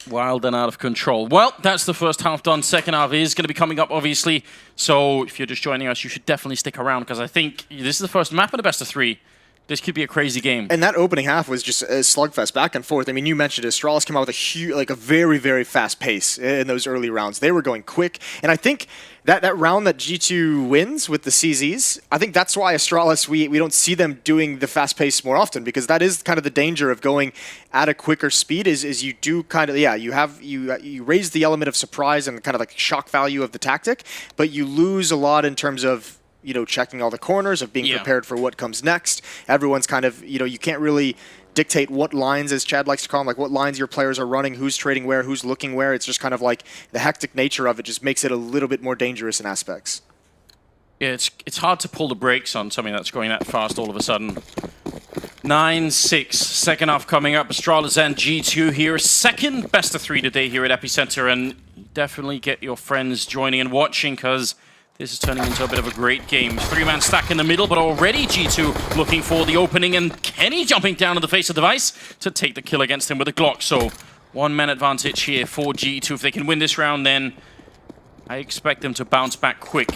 Wild and out of control. Well, that's the first half done. Second half is going to be coming up, obviously. So if you're just joining us, you should definitely stick around, because I think this is the first map in the best of 3. This could be a crazy game. And that opening half was just a slugfest back and forth. I mean, you mentioned it. Astralis came out with a very, very fast pace in those early rounds. They were going quick. And I think that round that G2 wins with the CZs, I think that's why Astralis, we don't see them doing the fast pace more often, because that is kind of the danger of going at a quicker speed is you do kind of, you raise the element of surprise and kind of like shock value of the tactic, but you lose a lot in terms of checking all the corners, of being prepared for what comes next. Everyone's kind of, you can't really dictate what lines, as Chad likes to call them, like what lines your players are running, who's trading where, who's looking where. It's just kind of like the hectic nature of it just makes it a little bit more dangerous in aspects. Yeah, it's hard to pull the brakes on something that's going that fast all of a sudden. 9-6, second half coming up. Astralis and G2 here. Second best of 3 today here at EPICENTER, and definitely get your friends joining and watching, because this is turning into a bit of a great game. 3-man stack in the middle, but already G2 looking for the opening, and Kenny jumping down to the face of Device to take the kill against him with a Glock. So 1-man advantage here for G2. If they can win this round, then I expect them to bounce back quick.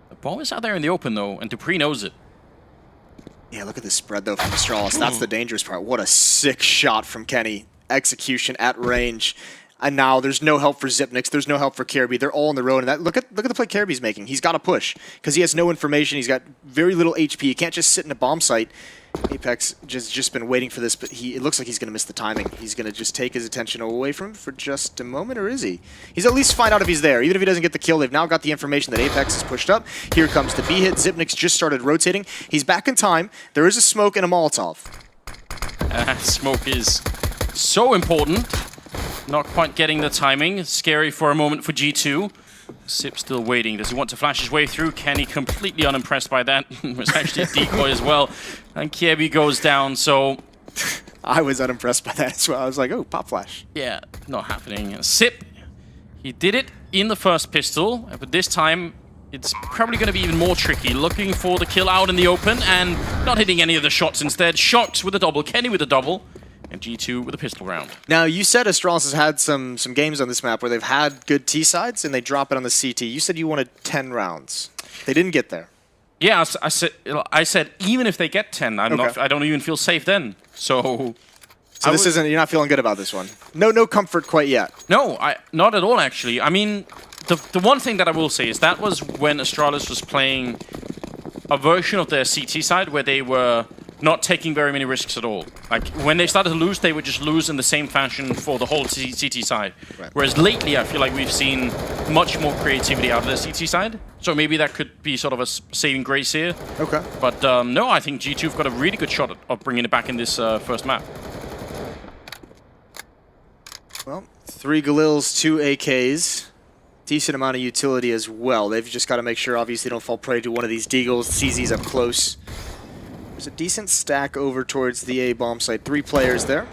The bomb is out there in the open, though, and Dupree knows it. Yeah, look at this spread, though, from Astralis. That's the dangerous part. What a sick shot from Kenny. Execution at range. And now there's no help for Zipnix. There's no help for Caribou. They're all on their own. And that, look at the play Caribou's making. He's got to push because he has no information. He's got very little HP. He can't just sit in a bomb site. Apex just been waiting for this, but it looks like he's going to miss the timing. He's going to just take his attention away from him for just a moment, or is he? He's at least find out if he's there. Even if he doesn't get the kill, they've now got the information that Apex is pushed up. Here comes the B hit. Zipnix just started rotating. He's back in time. There is a smoke and a Molotov. Smoke is so important. Not quite getting the timing. Scary for a moment for G2. Sip still waiting. Does he want to flash his way through? Kenny completely unimpressed by that. It was actually a decoy as well. And Kiebi goes down, so... I was unimpressed by that as well. I was like, oh, pop flash. Yeah, not happening. Sip, he did it in the first pistol, but this time it's probably going to be even more tricky. Looking for the kill out in the open and not hitting any of the shots instead. Shocked with a double. Kenny with a double. And G2 with a pistol round. Now, you said Astralis has had some games on this map where they've had good T-sides and they drop it on the CT. You said you wanted 10 rounds. They didn't get there. Yeah, I said even if they get 10, I don't even feel safe then. So this isn't, you're not feeling good about this one. No comfort quite yet. No, not at all actually. I mean, the one thing that I will say is that was when Astralis was playing a version of their CT side where they were not taking very many risks at all. Like, when they started to lose, they would just lose in the same fashion for the whole CT side. Right. Whereas lately, I feel like we've seen much more creativity out of the CT side. So maybe that could be sort of a saving grace here. Okay. But no, I think G2 have got a really good shot of bringing it back in this first map. Well, 3 Galils, 2 AKs. Decent amount of utility as well. They've just got to make sure, obviously, they don't fall prey to one of these Deagles. CZ's up close. There's a decent stack over towards the A bomb site. 3 players there.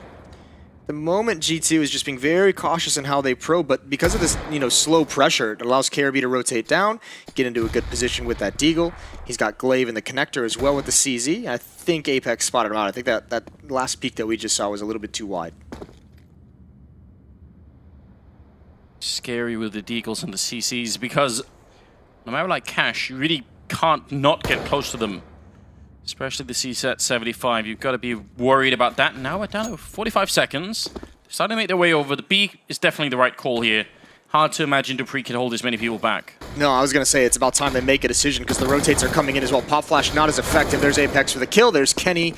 The moment G2 is just being very cautious in how they probe, but because of this, slow pressure, it allows Caribou to rotate down, get into a good position with that Deagle. He's got Glaive in the connector as well with the CZ. I think Apex spotted him out. I think that last peek that we just saw was a little bit too wide. Scary with the Deagles and the CCs because no matter like Cash, you really can't not get close to them. Especially the CSAT 75. You've got to be worried about that. Now we're down to 45 seconds. They're starting to make their way over. The B is definitely the right call here. Hard to imagine Dupree can hold this many people back. No, I was going to say it's about time they make a decision because the rotates are coming in as well. Pop Flash not as effective. There's Apex for the kill. There's Kenny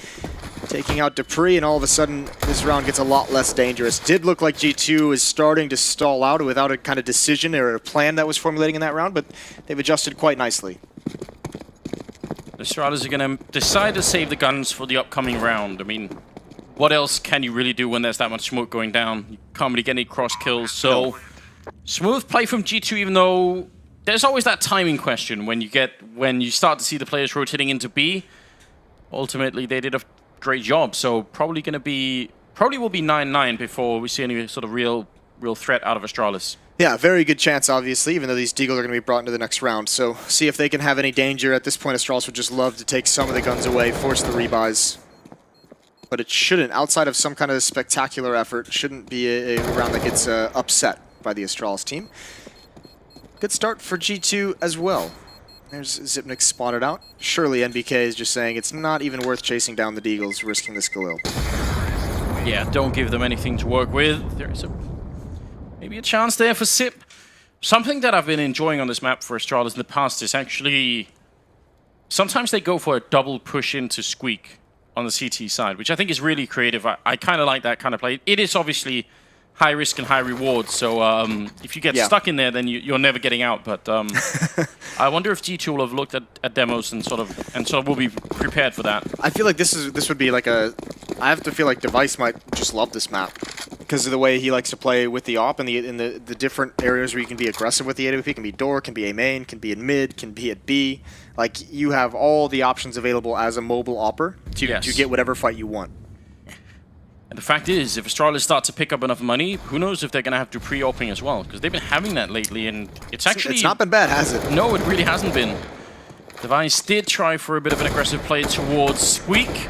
taking out Dupree, and all of a sudden this round gets a lot less dangerous. Did look like G2 is starting to stall out without a kind of decision or a plan that was formulating in that round, but they've adjusted quite nicely. The Astralis are going to decide to save the guns for the upcoming round. I mean, what else can you really do when there's that much smoke going down? You can't really get any cross kills, so smooth play from G2, even though there's always that timing question when you start to see the players rotating into B. Ultimately, they did a great job, so probably will be 9-9 before we see any sort of real threat out of Astralis. Yeah, very good chance, obviously, even though these Deagles are going to be brought into the next round. So, see if they can have any danger. At this point, Astralis would just love to take some of the guns away, force the rebuys. But it shouldn't, outside of some kind of spectacular effort, shouldn't be a round that gets upset by the Astralis team. Good start for G2 as well. There's Zipnix spotted out. Surely NBK is just saying it's not even worth chasing down the Deagles, risking this Galil. Yeah, don't give them anything to work with. There is maybe a chance there for Sip. Something that I've been enjoying on this map for Astralis in the past is actually sometimes they go for a double push into Squeak on the CT side, which I think is really creative. I kind of like that kind of play. It is obviously high risk and high reward, so if you get stuck in there, then you're never getting out. But I wonder if G2 will have looked at demos and sort of will be prepared for that. I feel like this would be like I have to feel like Device might just love this map because of the way he likes to play with the op and in the different areas where you can be aggressive with the AWP. Can be door, can be A main, can be in mid, can be at B. Like, you have all the options available as a mobile opper to get whatever fight you want. And the fact is, if Astralis start to pick up enough money, who knows if they're going to have to pre-opping as well, because they've been having that lately, and it's not been bad, has it? No, it really hasn't been. Device did try for a bit of an aggressive play towards Squeak.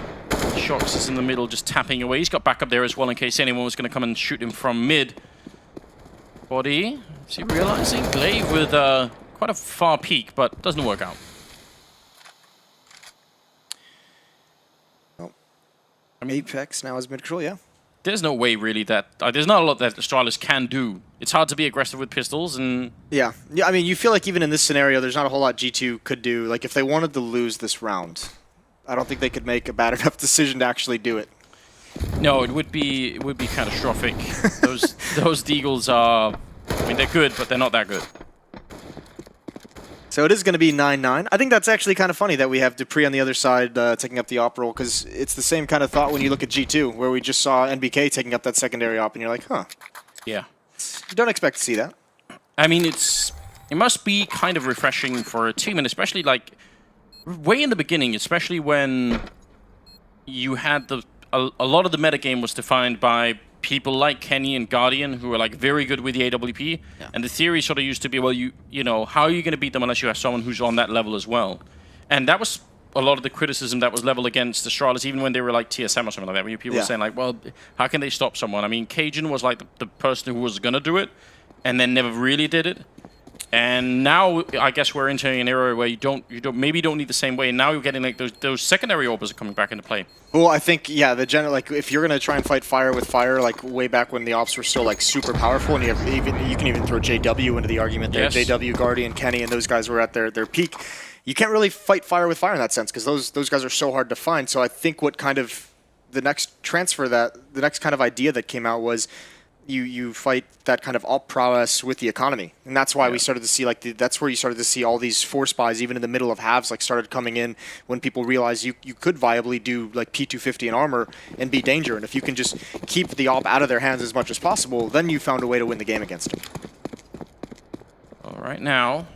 Shox is in the middle, just tapping away. He's got backup there as well in case anyone was going to come and shoot him from mid. Body, is he realizing? Glaive with quite a far peak, but doesn't work out. Apex now has mid control, yeah. there's no way really that there's not a lot that Astralis can do. It's hard to be aggressive with pistols, and Yeah. I mean, you feel like even in this scenario, there's not a whole lot G2 could do. Like, if they wanted to lose this round, I don't think they could make a bad enough decision to actually do it. no, it would be catastrophic. those Deagles are, I mean, they're good, but they're not that good. So it is going to be 9-9. I think that's actually kind of funny that we have Dupree on the other side taking up the op role, because it's the same kind of thought when you look at G2, where we just saw NBK taking up that secondary op, and you're like, huh. Yeah. You don't expect to see that. I mean, it must be kind of refreshing for a team, and especially like way in the beginning, especially when you had a lot of the metagame was defined by people like Kenny and Guardian, who are like very good with the AWP, and the theory sort of used to be, well, you know, how are you going to beat them unless you have someone who's on that level as well? And that was a lot of the criticism that was leveled against Astralis, even when they were like TSM or something like that, where people were saying like, well, how can they stop someone? I mean, Cajun was like the person who was going to do it, and then never really did it. And now I guess we're entering an era where you maybe don't need the same way. And now you're getting like those secondary orbs are coming back into play. Well, I think, yeah, the general, like, if you're gonna try and fight fire with fire, like way back when the ops were still like super powerful, and you can even throw JW into the argument there. Yes. JW, Guardian, Kenny, and those guys were at their peak. You can't really fight fire with fire in that sense, because those guys are so hard to find. So I think what kind of the next kind of idea that came out was you fight that kind of op prowess with the economy, and that's why we started to see like that's where you started to see all these force buys even in the middle of halves like started coming in when people realized you could viably do like P250 in armor and be danger, and if you can just keep the op out of their hands as much as possible, then you found a way to win the game against them. All right, now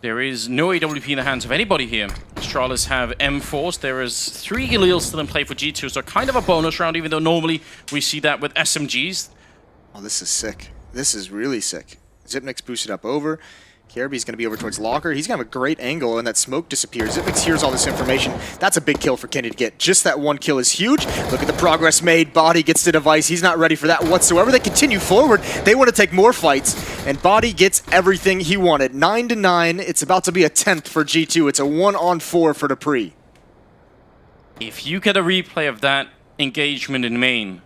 there is no AWP in the hands of anybody here. Astralis have M4s. There is 3 Galils still in play for G2, so kind of a bonus round, even though normally we see that with SMGs. Oh, this is sick. This is really sick. Zipnik's boosted up over. Kjærby's going to be over towards Locker. He's going to have a great angle, and that smoke disappears. Zipnik hears all this information. That's a big kill for Kenny to get. Just that one kill is huge. Look at the progress made. Body gets the device. He's not ready for that whatsoever. They continue forward. They want to take more fights, and Body gets everything he wanted. 9-9. It's about to be a 10th for G2. It's a 1-on-4 for Dupree. If you get a replay of that engagement in main,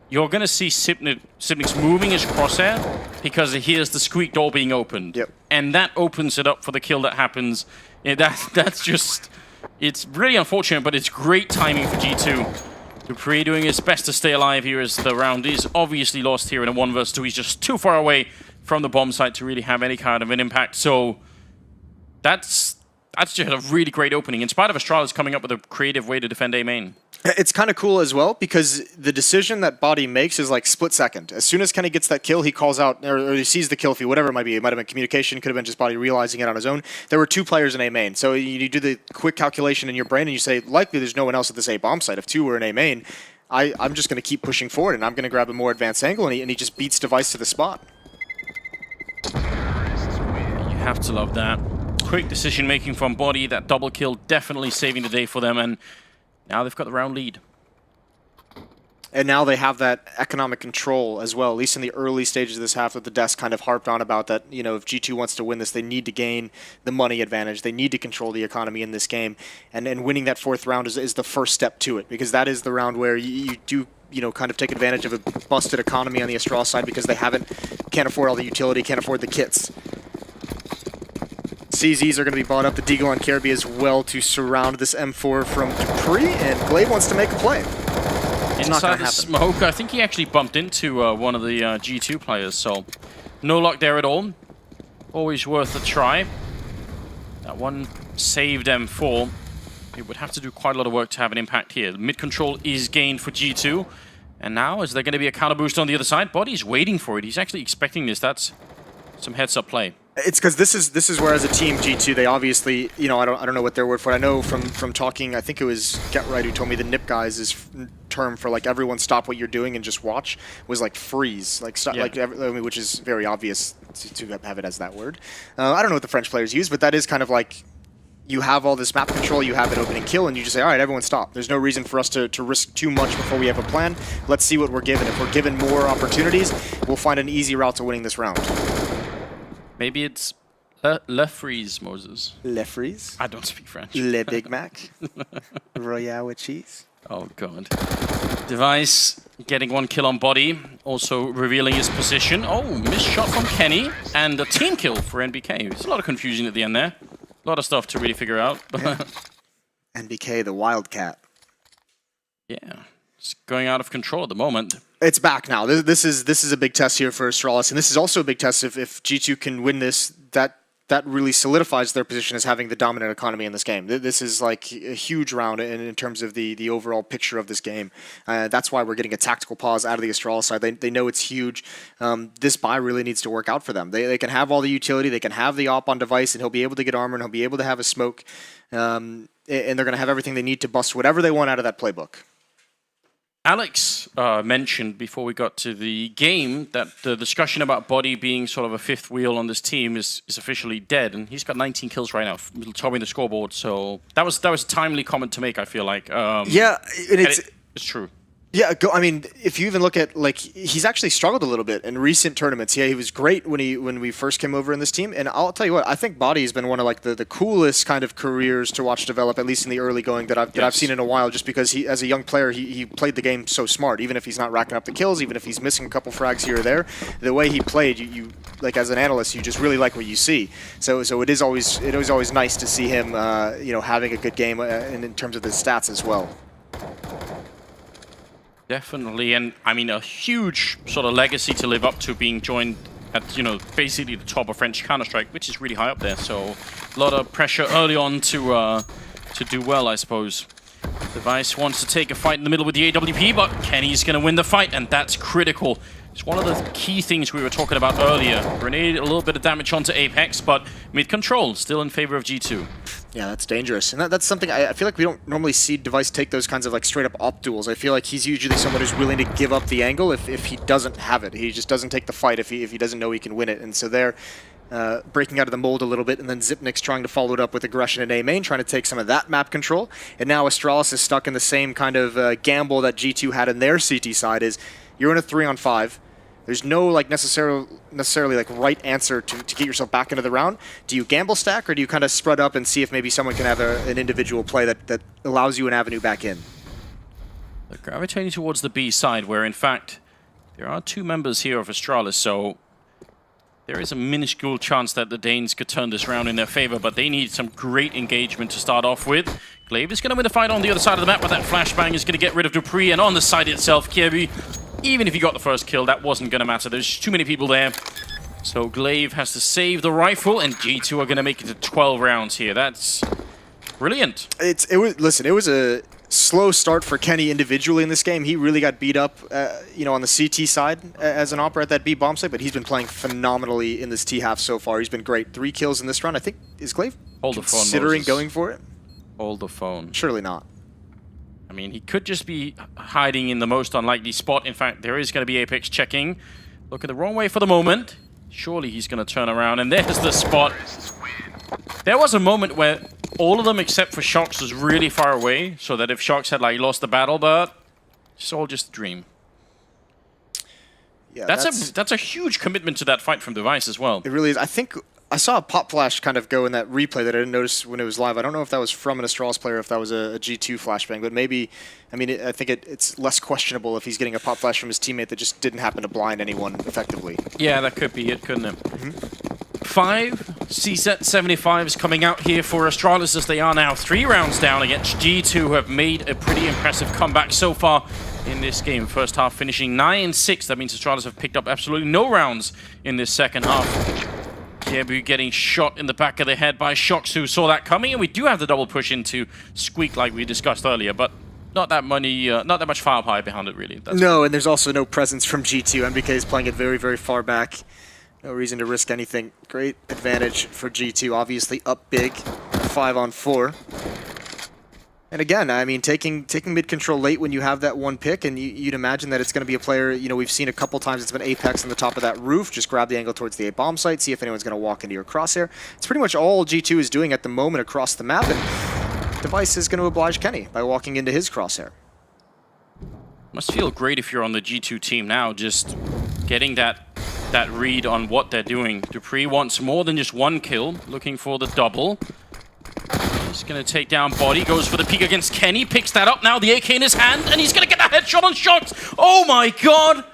you're going to see Zipnik's moving his crosshair because he hears the squeak door being opened. Yep. And that opens it up for the kill that happens. Yeah, that's just... It's really unfortunate, but it's great timing for G2. Dupree doing his best to stay alive here as the round is obviously lost here in a 1 vs 2. He's just too far away from the bomb site to really have any kind of an impact. So that's just a really great opening, in spite of Astralis coming up with a creative way to defend A main. It's kind of cool as well, because the decision that Body makes is like split second. As soon as Kenny gets that kill, he calls out, or he sees the kill feed, whatever it might be. It might have been communication, could have been just Body realizing it on his own. There were 2 players in A main, so you do the quick calculation in your brain and you say, likely there's no one else at this A bomb site. If 2 were in A main, I'm just going to keep pushing forward, and I'm going to grab a more advanced angle, and he just beats Device to the spot. You have to love that. Quick decision making from Body, that double kill definitely saving the day for them, and now they've got the round lead. And now they have that economic control as well, at least in the early stages of this half that the desk kind of harped on about that, you know, if G2 wants to win this, they need to gain the money advantage. They need to control the economy in this game. And winning that 4th round is the first step to it, because that is the round where you do, you know, kind of take advantage of a busted economy on the Astralis side because they can't afford all the utility, can't afford the kits. CZs are going to be bought up, the Deagle on Kjærby as well to surround this M4 from Dupree, and Glaive wants to make a play. It's not going to happen. Smoke, I think he actually bumped into one of the G2 players, so no luck there at all. Always worth a try. That one saved M4. It would have to do quite a lot of work to have an impact here. Mid control is gained for G2, and now is there going to be a counter boost on the other side? Body's waiting for it. He's actually expecting this. That's some heads-up play. It's because this is where, as a team, G2, they obviously, you know, I don't know what their word for it. I know from talking, I think it was Get Right who told me the NIP guys is term for like everyone stop what you're doing and just watch was like freeze, like stop, like which is very obvious to have it as that word. I don't know what the French players use, but that is kind of like you have all this map control, you have an opening kill, and you just say, all right, everyone stop. There's no reason for us to risk too much before we have a plan. Let's see what we're given. If we're given more opportunities, we'll find an easy route to winning this round. Maybe it's Le Freeze, Moses. Le Freeze? I don't speak French. Le Big Mac? Royale with cheese? Oh god. Device getting one kill on body, also revealing his position. Oh, missed shot from Kenny, and a team kill for NBK. There's a lot of confusion at the end there. A lot of stuff to really figure out. Yeah. NBK, the Wildcat. Yeah, it's going out of control at the moment. It's back now. This is a big test here for Astralis, and this is also a big test if G2 can win this. That really solidifies their position as having the dominant economy in this game. This is like a huge round in terms of the overall picture of this game. That's why we're getting a tactical pause out of the Astralis side. They know it's huge. This buy really needs to work out for them. They can have all the utility, they can have the op on device, and he'll be able to get armor, and he'll be able to have a smoke. And they're going to have everything they need to bust whatever they want out of that playbook. Alex mentioned before we got to the game that the discussion about Body being sort of a fifth wheel on this team is officially dead, and he's got 19 kills right now, topping the scoreboard. So that was a timely comment to make, I feel like. Yeah, and it's true. Yeah, I mean, if you even look at, like, he's actually struggled a little bit in recent tournaments. Yeah, he was great when we first came over in this team, and I'll tell you what, I think Body has been one of like the coolest kind of careers to watch develop, at least in the early going that I've seen in a while. Just because he, as a young player, he played the game so smart. Even if he's not racking up the kills, even if he's missing a couple frags here or there, the way he played, you like as an analyst, you just really like what you see. So it is always nice to see him, having a good game in terms of the stats as well. Definitely, and I mean a huge sort of legacy to live up to, being joined at basically the top of French Counter-Strike, which is really high up there. So a lot of pressure early on to do well, I suppose. Device wants to take a fight in the middle with the AWP, but Kenny's going to win the fight, and that's critical. It's one of the key things we were talking about earlier. Grenade, a little bit of damage onto Apex, but mid-control still in favor of G2. Yeah, that's dangerous. And that's something I feel like we don't normally see Device take those kinds of like straight-up op duels. I feel like he's usually someone who's willing to give up the angle if he doesn't have it. He just doesn't take the fight if he doesn't know he can win it. And so they're breaking out of the mold a little bit, and then Zipnik's trying to follow it up with aggression in A main, trying to take some of that map control. And now Astralis is stuck in the same kind of gamble that G2 had in their CT side. Is you're in a 3-on-5. There's no like necessarily like right answer to get yourself back into the round. Do you gamble stack, or do you kind of spread up and see if maybe someone can have an individual play that allows you an avenue back in? They're gravitating towards the B side, where in fact there are two members here of Astralis, so there is a minuscule chance that the Danes could turn this round in their favor, but they need some great engagement to start off with. Glaive is going to win the fight on the other side of the map, but that flashbang is going to get rid of Dupree, and on the side itself, Kievi, even if he got the first kill, that wasn't going to matter. There's too many people there. So Glaive has to save the rifle, and G2 are going to make it to 12 rounds here. That's brilliant. It was a slow start for Kenny individually in this game. He really got beat up, on the CT side as an opera at that B bomb site, but he's been playing phenomenally in this T half so far. He's been great. 3 kills in this round. I think, is Glaive considering going for it? Hold the phone. Surely not. I mean, he could just be hiding in the most unlikely spot. In fact, there is going to be Apex checking. Looking the wrong way for the moment. Surely he's going to turn around, and there's the spot. There was a moment where all of them except for Shox was really far away, so that if Shox had like lost the battle, but it's all just a dream. Yeah, that's a huge commitment to that fight from Device as well. It really is. I think I saw a pop flash kind of go in that replay that I didn't notice when it was live. I don't know if that was from an Astralis player, if that was a G2 flashbang, but maybe, I mean, I think it's less questionable if he's getting a pop flash from his teammate that just didn't happen to blind anyone effectively. Yeah, that could be it, couldn't it? 5 CSET 75s coming out here for Astralis, as they are now 3 rounds down against G2, who have made a pretty impressive comeback so far in this game. First half finishing 9-6. That means Astralis have picked up absolutely no rounds in this second half. Kiebu getting shot in the back of the head by Shox, who saw that coming, and we do have the double push into Squeak like we discussed earlier, but not that much firepower behind it, really. No, and there's also no presence from G2. MBK is playing it very, very far back. No reason to risk anything. Great advantage for G2, obviously up big, 5-on-4. And again, I mean, taking mid-control late when you have that one pick, and you'd imagine that it's going to be a player, we've seen a couple times it's been Apex on the top of that roof, just grab the angle towards the A-bomb site, see if anyone's going to walk into your crosshair. It's pretty much all G2 is doing at the moment across the map, and Device is going to oblige Kenny by walking into his crosshair. Must feel great if you're on the G2 team now, just getting that read on what they're doing. Dupree wants more than just one kill, looking for the double. He's going to take down Body, goes for the peek against Kenny, picks that up now, the AK in his hand, and he's going to get that headshot on Shox. Oh my god!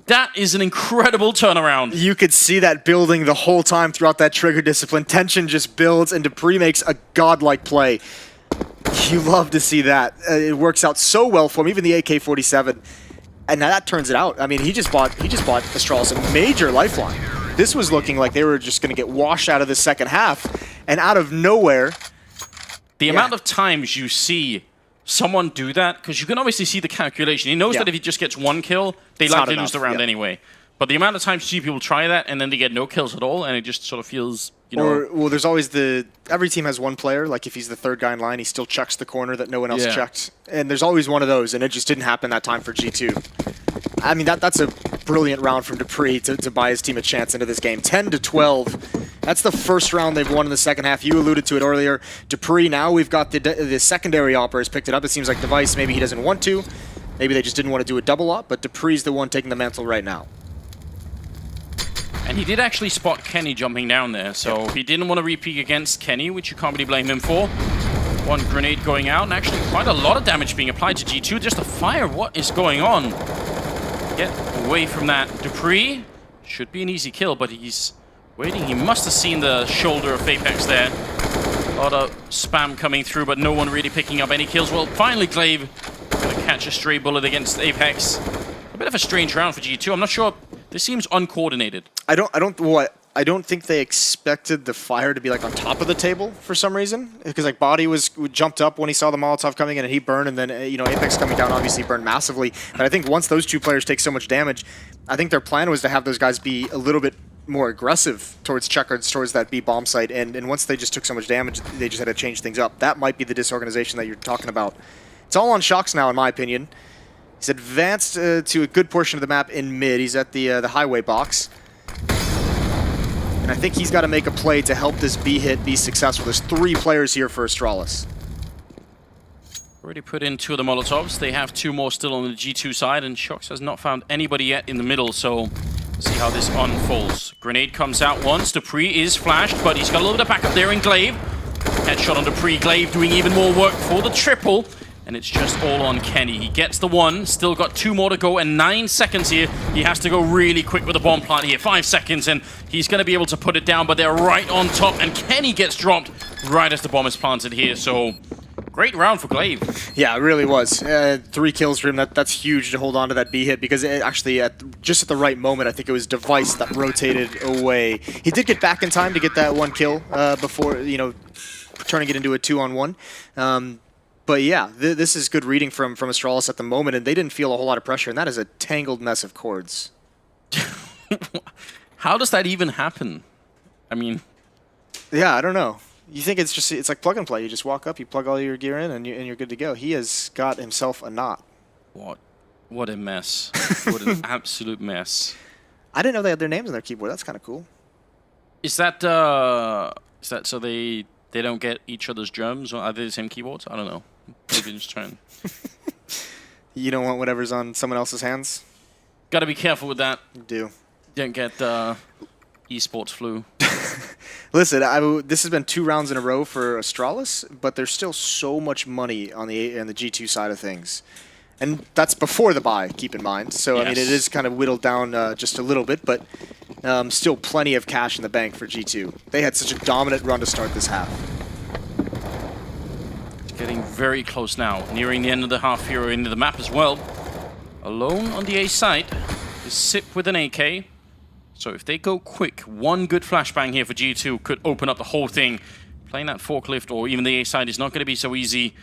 That is an incredible turnaround. You could see that building the whole time throughout that trigger discipline. Tension just builds, and dupreeh makes a godlike play. You love to see that. It works out so well for him, even the AK-47. And now that turns it out. I mean, he just bought Astralis a major lifeline. This was looking like they were just going to get washed out of the second half, and out of nowhere... The amount of times you see someone do that, because you can obviously see the calculation. He knows that if he just gets one kill, they likely lose the round anyway. But the amount of times you see people try that, and then they get no kills at all, and it just sort of feels, you know... Well, there's always every team has one player, like if he's the third guy in line, he still checks the corner that no one else checked. And there's always one of those, and it just didn't happen that time for G2. I mean, that's a brilliant round from dupreeh to buy his team a chance into this game. 10-12. That's the first round they've won in the second half. You alluded to it earlier. dupreeh, now we've got the secondary opper has picked it up. It seems like Device, maybe he doesn't want to. Maybe they just didn't want to do a double op, but dupreeh's the one taking the mantle right now. And he did actually spot Kenny jumping down there, so he didn't want to re-peek against Kenny, which you can't really blame him for. One grenade going out, and actually quite a lot of damage being applied to G2. Just a fire, what is going on? Get away from that. dupreeh should be an easy kill, but he's waiting. He must have seen the shoulder of Apex there. A lot of spam coming through, but no one really picking up any kills. Well, finally Glaive gonna catch a stray bullet against Apex. A bit of a strange round for G2. I'm not sure. This seems uncoordinated. I don't think they expected the fire to be like on top of the table for some reason, because like Body jumped up when he saw the Molotov coming in and he burned, and then you know, Apex coming down obviously burned massively. But I think once those two players take so much damage, I think their plan was to have those guys be a little bit more aggressive towards checkers, towards that B bomb site, and once they just took so much damage, they just had to change things up. That might be the disorganization that you're talking about. It's all on Shox now, in my opinion. He's advanced to a good portion of the map in mid. He's at the highway box. And I think he's got to make a play to help this B hit be successful. There's 3 players here for Astralis. Already put in 2 of the Molotovs. They have 2 more still on the G2 side, and Shox has not found anybody yet in the middle, so see how this unfolds. Grenade comes out once. dupreeh is flashed, but he's got a little bit of backup there in Glaive. Headshot on dupreeh. Glaive doing even more work for the triple. And it's just all on Kenny. He gets the 1, still got 2 more to go, and 9 seconds here. He has to go really quick with the bomb plant here. 5 seconds, and he's going to be able to put it down, but they're right on top, and Kenny gets dropped right as the bomb is planted here. So, great round for Glaive. Yeah, it really was. 3 kills for him. That's huge to hold on to that B hit, because it actually, just at the right moment, I think it was Device that rotated away. He did get back in time to get that 1 kill before, you know, turning it into a 2-on-1. But yeah, this is good reading from Astralis at the moment, and they didn't feel a whole lot of pressure, and that is a tangled mess of cords. How does that even happen? I mean... Yeah, I don't know. You think it's like plug and play. You just walk up, you plug all your gear in, and you're good to go. He has got himself a knot. What a mess. What an absolute mess. I didn't know they had their names on their keyboard. That's kind of cool. Is that so they don't get each other's drums, or are they the same keyboards? I don't know. Maybe just trying. You don't want whatever's on someone else's hands? Got to be careful with that. You do. Don't get esports flu. Listen, this has been 2 rounds in a row for Astralis, but there's still so much money on the G2 side of things. And that's before the buy, keep in mind. So, yes. I mean, it is kind of whittled down just a little bit, but still plenty of cash in the bank for G2. They had such a dominant run to start this half. Getting very close now, nearing the end of the half here, into the map as well. Alone on the A site is Sip with an AK. So if they go quick, 1 good flashbang here for G2 could open up the whole thing. Playing that forklift or even the A side is not going to be so easy.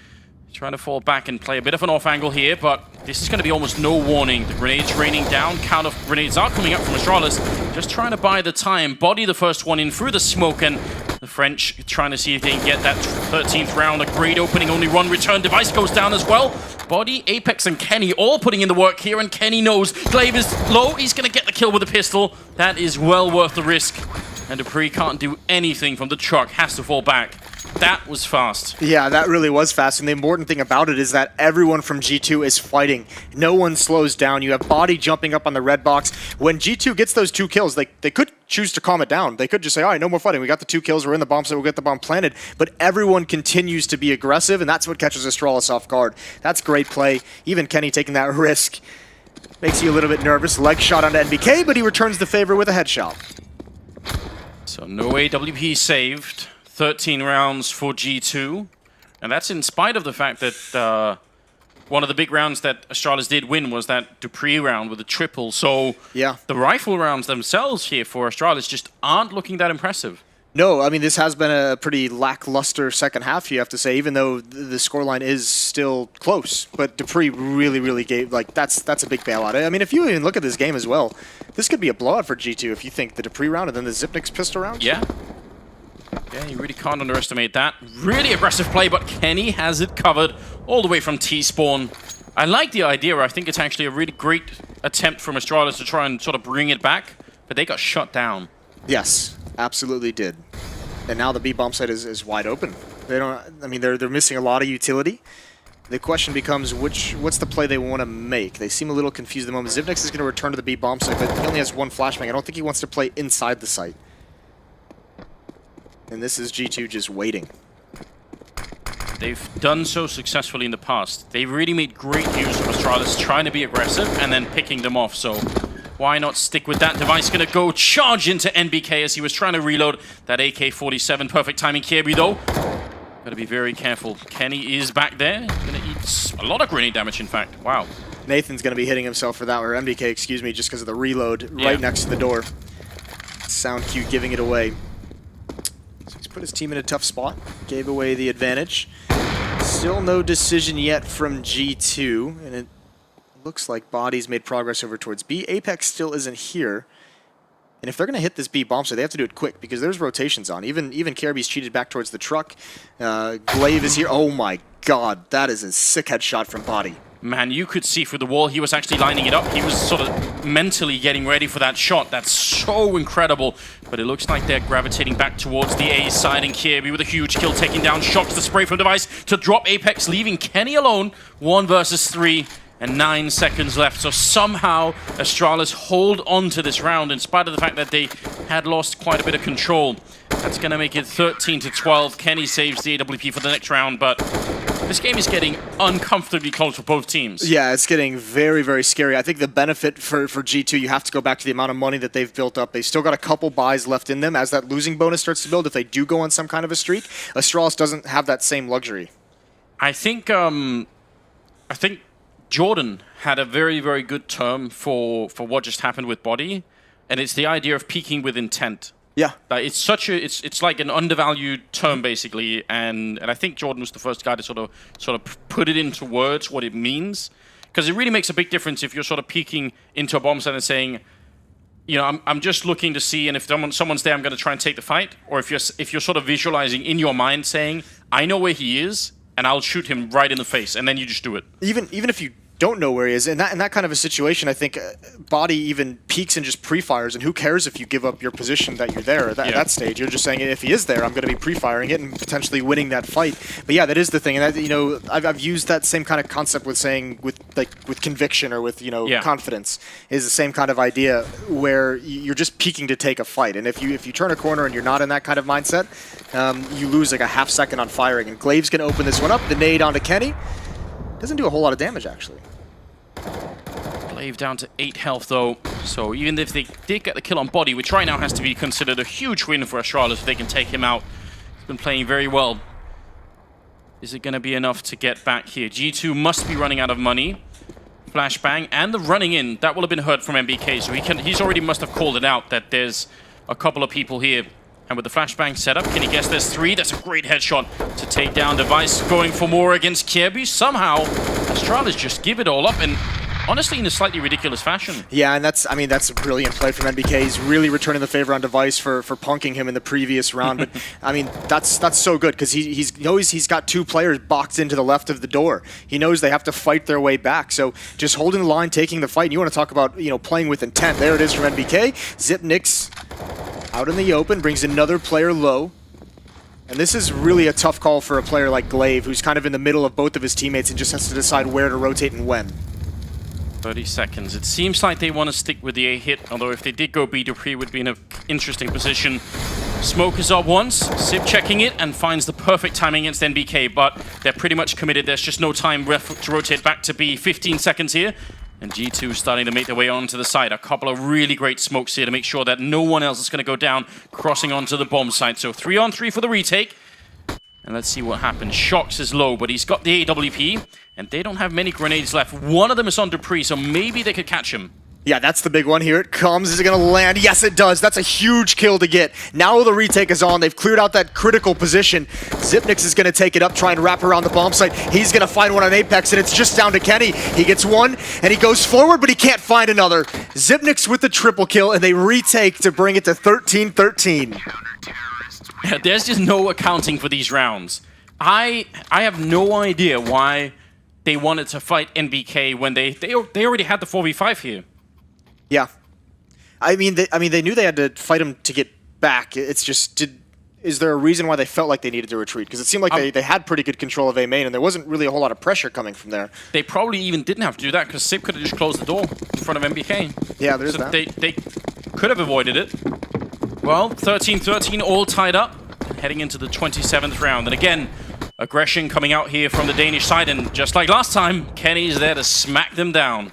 Trying to fall back and play a bit of an off angle here, but this is going to be almost no warning. The grenades raining down, count of grenades are coming up from Astralis. Just trying to buy the time. Body the first one in through the smoke, and the French trying to see if they can get that 13th round. A great opening, only 1 return. Device goes down as well. Body, Apex, and Kenny all putting in the work here, and Kenny knows Glaive is low. He's going to get the kill with a pistol. That is well worth the risk. And dupreeh can't do anything from the truck, has to fall back. That was fast. Yeah, that really was fast, and the important thing about it is that everyone from G2 is fighting. No one slows down. You have Body jumping up on the red box. When G2 gets those 2 kills, they could choose to calm it down. They could just say, all right, no more fighting. We got the 2 kills. We're in the bomb site. We'll get the bomb planted. But everyone continues to be aggressive, and that's what catches Astralis off guard. That's great play. Even Kenny taking that risk makes you a little bit nervous. Leg shot onto NBK, but he returns the favor with a headshot. So no AWP saved. 13 rounds for G2. And that's in spite of the fact that one of the big rounds that Astralis did win was that Dupree round with a triple. So yeah, the rifle rounds themselves here for Astralis just aren't looking that impressive. No, I mean, this has been a pretty lackluster second half, you have to say, even though the scoreline is still close. But Dupree really gave, like, that's a big bailout. I mean, if you even look at this game as well, this could be a blowout for G2 if you think the Dupree round and then the Zipnik's pistol round. Yeah. Yeah, you really can't underestimate that. Really aggressive play, but Kenny has it covered all the way from T-spawn. I like the idea. I think it's actually a really great attempt from Astralis to try and sort of bring it back, but they got shut down. Yes, absolutely did. And now the B bomb site is wide open. They don't. I mean, they're missing a lot of utility. The question becomes, what's the play they want to make? They seem a little confused at the moment. Zipnix is going to return to the B bomb site, but he only has 1 flashbang. I don't think he wants to play inside the site. And this is G2 just waiting. They've done so successfully in the past. They've really made great use of Astralis trying to be aggressive and then picking them off. So why not stick with that? Device going to go charge into NBK as he was trying to reload that AK-47. Perfect timing. Kirby, though, got to be very careful. Kenny is back there. Going to eat a lot of grenade damage, in fact. Wow. Nathan's going to be hitting himself for that, or MBK, excuse me, just because of the reload right next to the door. Sound cue giving it away. So he's put his team in a tough spot. Gave away the advantage. Still no decision yet from G2, and it looks like Body's made progress over towards B. Apex still isn't here. And if they're going to hit this B bomb site, they have to do it quick because there's rotations on. Even Kirby's cheated back towards the truck. Glaive is here. Oh my god, that is a sick headshot from Body. Man, you could see through the wall. He was actually lining it up. He was sort of mentally getting ready for that shot. That's so incredible. But it looks like they're gravitating back towards the A side, and Kirby with a huge kill, taking down Shocks, the spray from Device to drop Apex, leaving Kenny alone. 1 versus 3 and 9 seconds left. So somehow Astralis hold on to this round in spite of the fact that they had lost quite a bit of control. That's going to make it 13-12. Kenny saves the AWP for the next round, but this game is getting uncomfortably close for both teams. Yeah, it's getting very scary. I think the benefit for G2, you have to go back to the amount of money that they've built up. They've still got a couple buys left in them as that losing bonus starts to build. If they do go on some kind of a streak, Astralis doesn't have that same luxury. I think Jordan had a very good term for what just happened with Body, and it's the idea of peaking with intent. Yeah, it's like an undervalued term basically, and I think Jordan was the first guy to sort of put it into words what it means, because it really makes a big difference if you're sort of peeking into a bomb site and saying, you know, I'm just looking to see, and if someone's there, I'm going to try and take the fight, or if you're sort of visualizing in your mind saying, I know where he is, and I'll shoot him right in the face, and then you just do it. Even if you don't know where he is, in that kind of a situation, I think Body even peeks and just pre-fires, and who cares if you give up your position that you're there at that stage. You're just saying, if he is there, I'm going to be pre-firing it and potentially winning that fight. But yeah, that is the thing, and that, you know, I've used that same kind of concept with saying with conviction or with confidence, is the same kind of idea where you're just peeking to take a fight, and if you turn a corner and you're not in that kind of mindset, you lose like a half second on firing. And Glaive's going to open this one up. The nade onto Kenny doesn't do a whole lot of damage actually. Glaive down to 8 health though, so even if they did get the kill on Body, which right now has to be considered a huge win for Astralis if they can take him out. He's been playing very well. Is it going to be enough to get back here? G2 must be running out of money. Flashbang and the running in, that will have been heard from MBK, so he's already must have called it out that there's a couple of people here. And with the flashbang setup, can he guess there's 3? That's a great headshot to take down Device, going for more against Kirby. Somehow, Astralis just give it all up, and honestly in a slightly ridiculous fashion. Yeah, and that's a brilliant play from NBK. He's really returning the favor on Device for punking him in the previous round. But I mean, that's so good because he knows he's got 2 players boxed into the left of the door. He knows they have to fight their way back. So just holding the line, taking the fight. And you want to talk about, you know, playing with intent. There it is from NBK. Zipnix out in the open, brings another player low. And this is really a tough call for a player like Glaive, who's kind of in the middle of both of his teammates and just has to decide where to rotate and when. 30 seconds. It seems like they want to stick with the A hit, although if they did go B, Dupree would be in an interesting position. Smoke is up once, Sip checking it, and finds the perfect timing against NBK, but they're pretty much committed. There's just no time to rotate back to B. 15 seconds here, and G2 starting to make their way onto the site. A couple of really great smokes here to make sure that no one else is going to go down, crossing onto the bomb site. So 3-on-3 for the retake. And let's see what happens. Shox is low, but he's got the AWP, and they don't have many grenades left. One of them is on Dupree, so maybe they could catch him. Yeah, that's the big one. Here it comes. Is it going to land? Yes, it does. That's a huge kill to get. Now the retake is on. They've cleared out that critical position. Xyp9x is going to take it up, try and wrap around the bomb site. He's going to find one on Apex, and it's just down to Kenny. He gets one, and he goes forward, but he can't find another. Xyp9x with the triple kill, and they retake to bring it to 13-13. There's just no accounting for these rounds. I have no idea why they wanted to fight NBK when they already had the 4v5 here. Yeah, I mean they knew they had to fight him to get back. It's just, is there a reason why they felt like they needed to retreat? Because it seemed like they had pretty good control of A main, and there wasn't really a whole lot of pressure coming from there. They probably even didn't have to do that because Sip could have just closed the door in front of NBK. Yeah, there's so that. They could have avoided it. Well, 13-13, all tied up, heading into the 27th round. And again, aggression coming out here from the Danish side, and just like last time, Kenny's there to smack them down.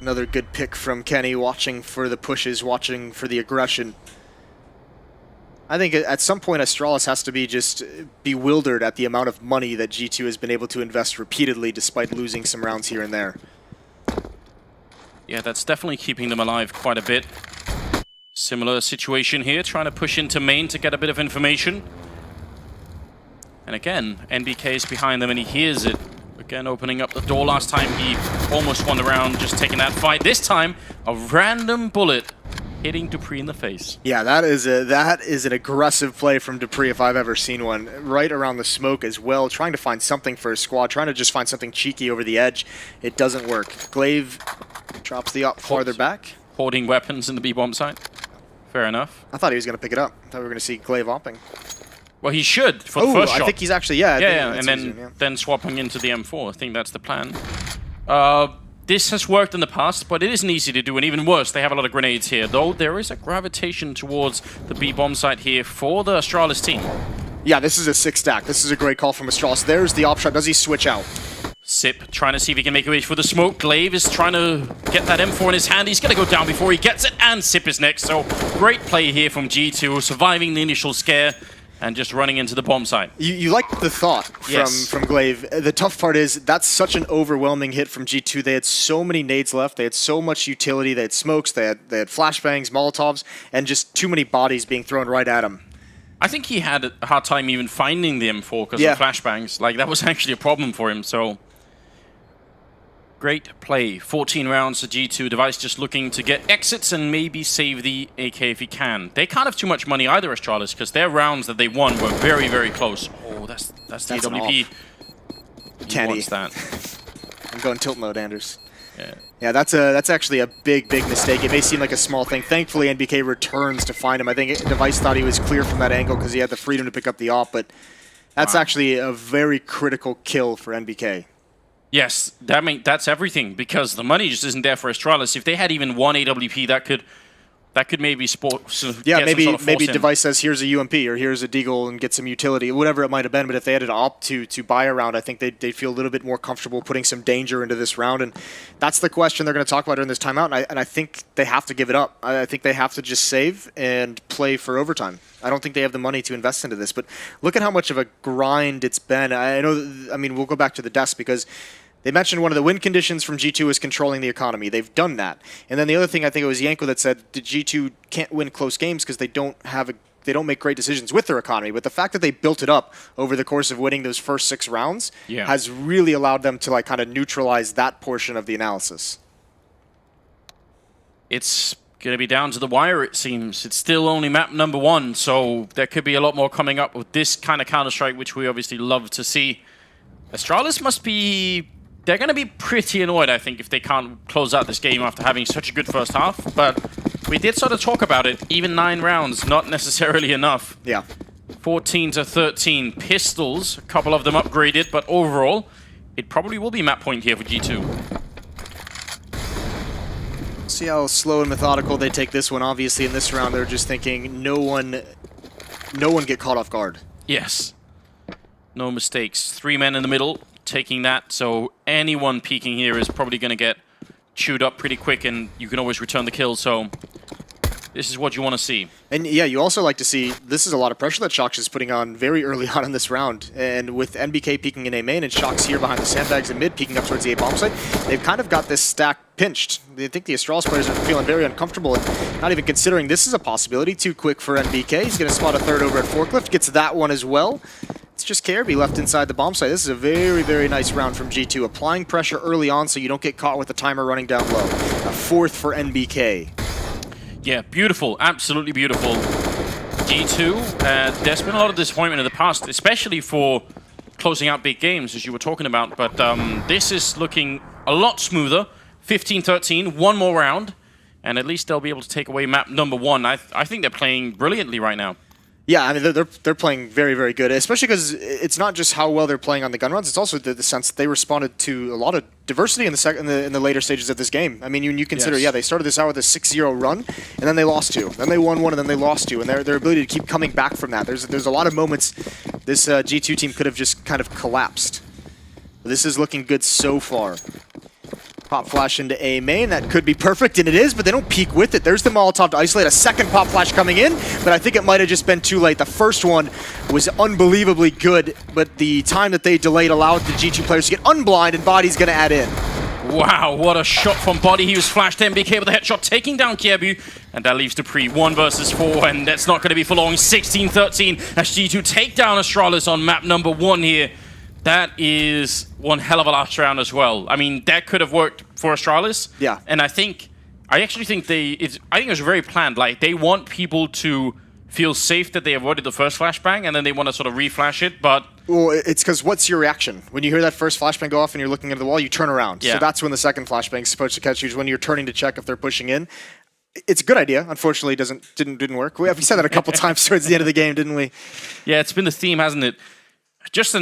Another good pick from Kenny, watching for the pushes, watching for the aggression. I think at some point Astralis has to be just bewildered at the amount of money that G2 has been able to invest repeatedly despite losing some rounds here and there. Yeah, that's definitely keeping them alive quite a bit. Similar situation here, trying to push into main to get a bit of information. And again, NBK is behind them and he hears it. Again, opening up the door. Last time he almost won the round, just taking that fight. This time, a random bullet hitting Dupree in the face. Yeah, that is an aggressive play from Dupree if I've ever seen one. Right around the smoke as well, trying to find something for his squad, trying to just find something cheeky over the edge. It doesn't work. Glaive drops the op farther back. Hoarding weapons in the B-bomb site. Fair enough. I thought he was going to pick it up. I thought we were going to see Glaive opping. Well, he should for the first shot. I think he's actually, yeah. And then swapping into the M4. I think that's the plan. This has worked in the past, but it isn't easy to do, and even worse, they have a lot of grenades here. Though there is a gravitation towards the B-bomb site here for the Astralis team. Yeah, this is a 6-stack. This is a great call from Astralis. There's the op shot. Does he switch out? Sip trying to see if he can make a way for the smoke. Glaive is trying to get that M4 in his hand. He's going to go down before he gets it, and Sip is next. So great play here from G2, surviving the initial scare and just running into the bomb site. You like the thought from Glaive. The tough part is that's such an overwhelming hit from G2. They had so many nades left. They had so much utility. They had smokes. They had flashbangs, Molotovs, and just too many bodies being thrown right at him. I think he had a hard time even finding the M4 because of flashbangs. Like, that was actually a problem for him, so... Great play. 14 rounds to G2. Device just looking to get exits and maybe save the AK if he can. They can't have too much money either, Astralis, because their rounds that they won were very, very close. Oh, that's the AWP. He wants that. I'm going tilt mode, Anders. Yeah, that's actually a big mistake. It may seem like a small thing. Thankfully, NBK returns to find him. I think Device thought he was clear from that angle because he had the freedom to pick up the op, but that's actually a very critical kill for NBK. Yes, that's everything, because the money just isn't there for Astralis. If they had even one AWP, that could maybe maybe Device says here's a UMP or here's a Deagle and get some utility, whatever it might have been. But if they had an op to buy a round, I think they'd feel a little bit more comfortable putting some danger into this round. And that's the question they're going to talk about during this timeout. And I think they have to give it up. I think they have to just save and play for overtime. I don't think they have the money to invest into this. But look at how much of a grind it's been. I mean, we'll go back to the desk because they mentioned one of the win conditions from G2 is controlling the economy. They've done that. And then the other thing, I think it was Yanko that said the G2 can't win close games because they don't make great decisions with their economy. But the fact that they built it up over the course of winning those first 6 rounds has really allowed them to kind of neutralize that portion of the analysis. It's going to be down to the wire, it seems. It's still only map number 1, so there could be a lot more coming up with this kind of Counter-Strike, which we obviously love to see. Astralis must be... They're going to be pretty annoyed, I think, if they can't close out this game after having such a good first half. But we did sort of talk about it. Even 9 rounds, not necessarily enough. Yeah. 14 to 13 pistols, a couple of them upgraded, but overall, it probably will be map point here for G2. See how slow and methodical they take this one. Obviously, in this round, they're just thinking no one get caught off guard. Yes. No mistakes. 3 men in the middle taking that, so anyone peeking here is probably going to get chewed up pretty quick, and you can always return the kill, so this is what you want to see. And yeah, you also like to see, this is a lot of pressure that Shox is putting on very early on in this round. And with NBK peeking in A main and Shox here behind the sandbags in mid, peeking up towards the A bomb site, they've kind of got this stack pinched. They think the Astralis players are feeling very uncomfortable and not even considering this is a possibility. Too quick for NBK. He's going to spot a third over at Forklift, gets that one as well. It's just KRB left inside the bomb site. This is a very, very nice round from G2. Applying pressure early on so you don't get caught with the timer running down low. A fourth for NBK. Yeah, beautiful. Absolutely beautiful. G2, there's been a lot of disappointment in the past, especially for closing out big games, as you were talking about. But this is looking a lot smoother. 15-13, one more round. And at least they'll be able to take away map number 1. I think they're playing brilliantly right now. Yeah, I mean, they're playing very, very good, especially because it's not just how well they're playing on the gun runs, it's also the sense that they responded to a lot of diversity in the later stages of this game. I mean, you consider, yes. Yeah, they started this out with a 6-0 run, and then they lost 2. Then they won 1, and then they lost 2, and their ability to keep coming back from that. There's a lot of moments this G2 team could have just kind of collapsed. But this is looking good so far. Pop flash into A main, that could be perfect, and it is, but they don't peek with it. There's the Molotov to isolate, a second pop flash coming in, but I think it might have just been too late. The first one was unbelievably good, but the time that they delayed allowed the G2 players to get unblind, and Body's going to add in. Wow, what a shot from Body. He was flashed NBK with a headshot, taking down Kiebu, and that leaves Dupree 1 versus 4, and that's not going to be for long. 16-13 as G2 take down Astralis on map number 1 here. That is one hell of a last round as well. I mean, that could have worked for Astralis. Yeah. And I actually think it was very planned. Like, they want people to feel safe that they avoided the first flashbang, and then they want to sort of reflash it, but... Well, it's because what's your reaction? When you hear that first flashbang go off and you're looking at the wall, you turn around. Yeah. So that's when the second flashbang is supposed to catch you, is when you're turning to check if they're pushing in. It's a good idea. Unfortunately, it didn't work. We said that a couple times towards the end of the game, didn't we? Yeah, it's been the theme, hasn't it? Just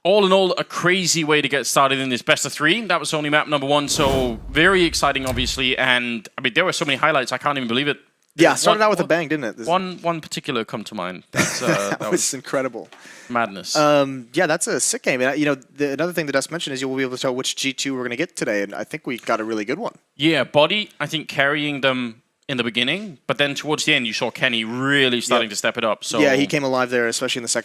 all in all, a crazy way to get started in this best of 3. That was only map number 1, so very exciting, obviously. And I mean, there were so many highlights, I can't even believe it. Yeah, started out with a bang, didn't it? One particular come to mind. That was incredible. Madness. Yeah, that's a sick game. And, another thing that Dust mentioned is you'll be able to tell which G2 we're going to get today, and I think we got a really good one. Yeah, Body, I think, carrying them in the beginning, but then towards the end, you saw Kenny really starting to step it up. So yeah, he came alive there, especially in the second.